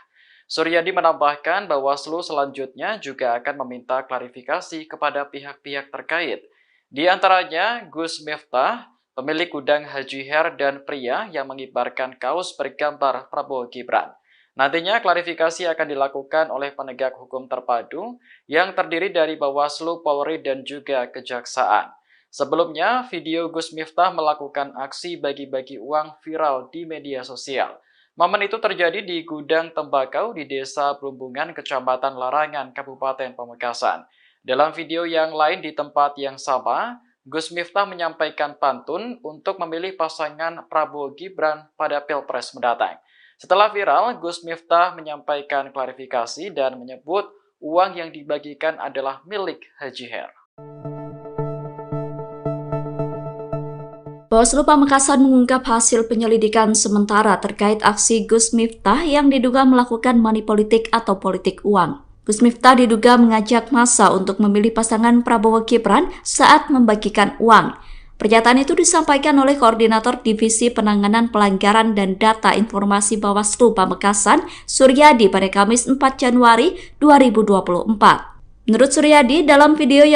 Suryadi menambahkan Bawaslu selanjutnya juga akan meminta klarifikasi kepada pihak-pihak terkait. Di antaranya Gus Miftah, pemilik gudang Haji Her, dan pria yang mengibarkan kaos bergambar Prabowo Gibran. Nantinya klarifikasi akan dilakukan oleh penegak hukum terpadu yang terdiri dari Bawaslu, Polri, dan juga Kejaksaan. Sebelumnya, video Gus Miftah melakukan aksi bagi-bagi uang viral di media sosial. Momen itu terjadi di gudang tembakau di Desa Plumbungan, Kecamatan Larangan, Kabupaten Pamekasan. Dalam video yang lain di tempat yang sama, Gus Miftah menyampaikan pantun untuk memilih pasangan Prabowo Gibran pada Pilpres mendatang. Setelah viral, Gus Miftah menyampaikan klarifikasi dan menyebut uang yang dibagikan adalah milik Haji Her. Bawaslu Pamekasan mengungkap hasil penyelidikan sementara terkait aksi Gus Miftah yang diduga melakukan money politik atau politik uang. Gus Miftah diduga mengajak massa untuk memilih pasangan Prabowo Gibran saat membagikan uang. Pernyataan itu disampaikan oleh Koordinator Divisi Penanganan Pelanggaran dan Data Informasi Bawaslu Pamekasan, Suryadi, pada Kamis 4 Januari 2024. Menurut Suryadi, dalam video yang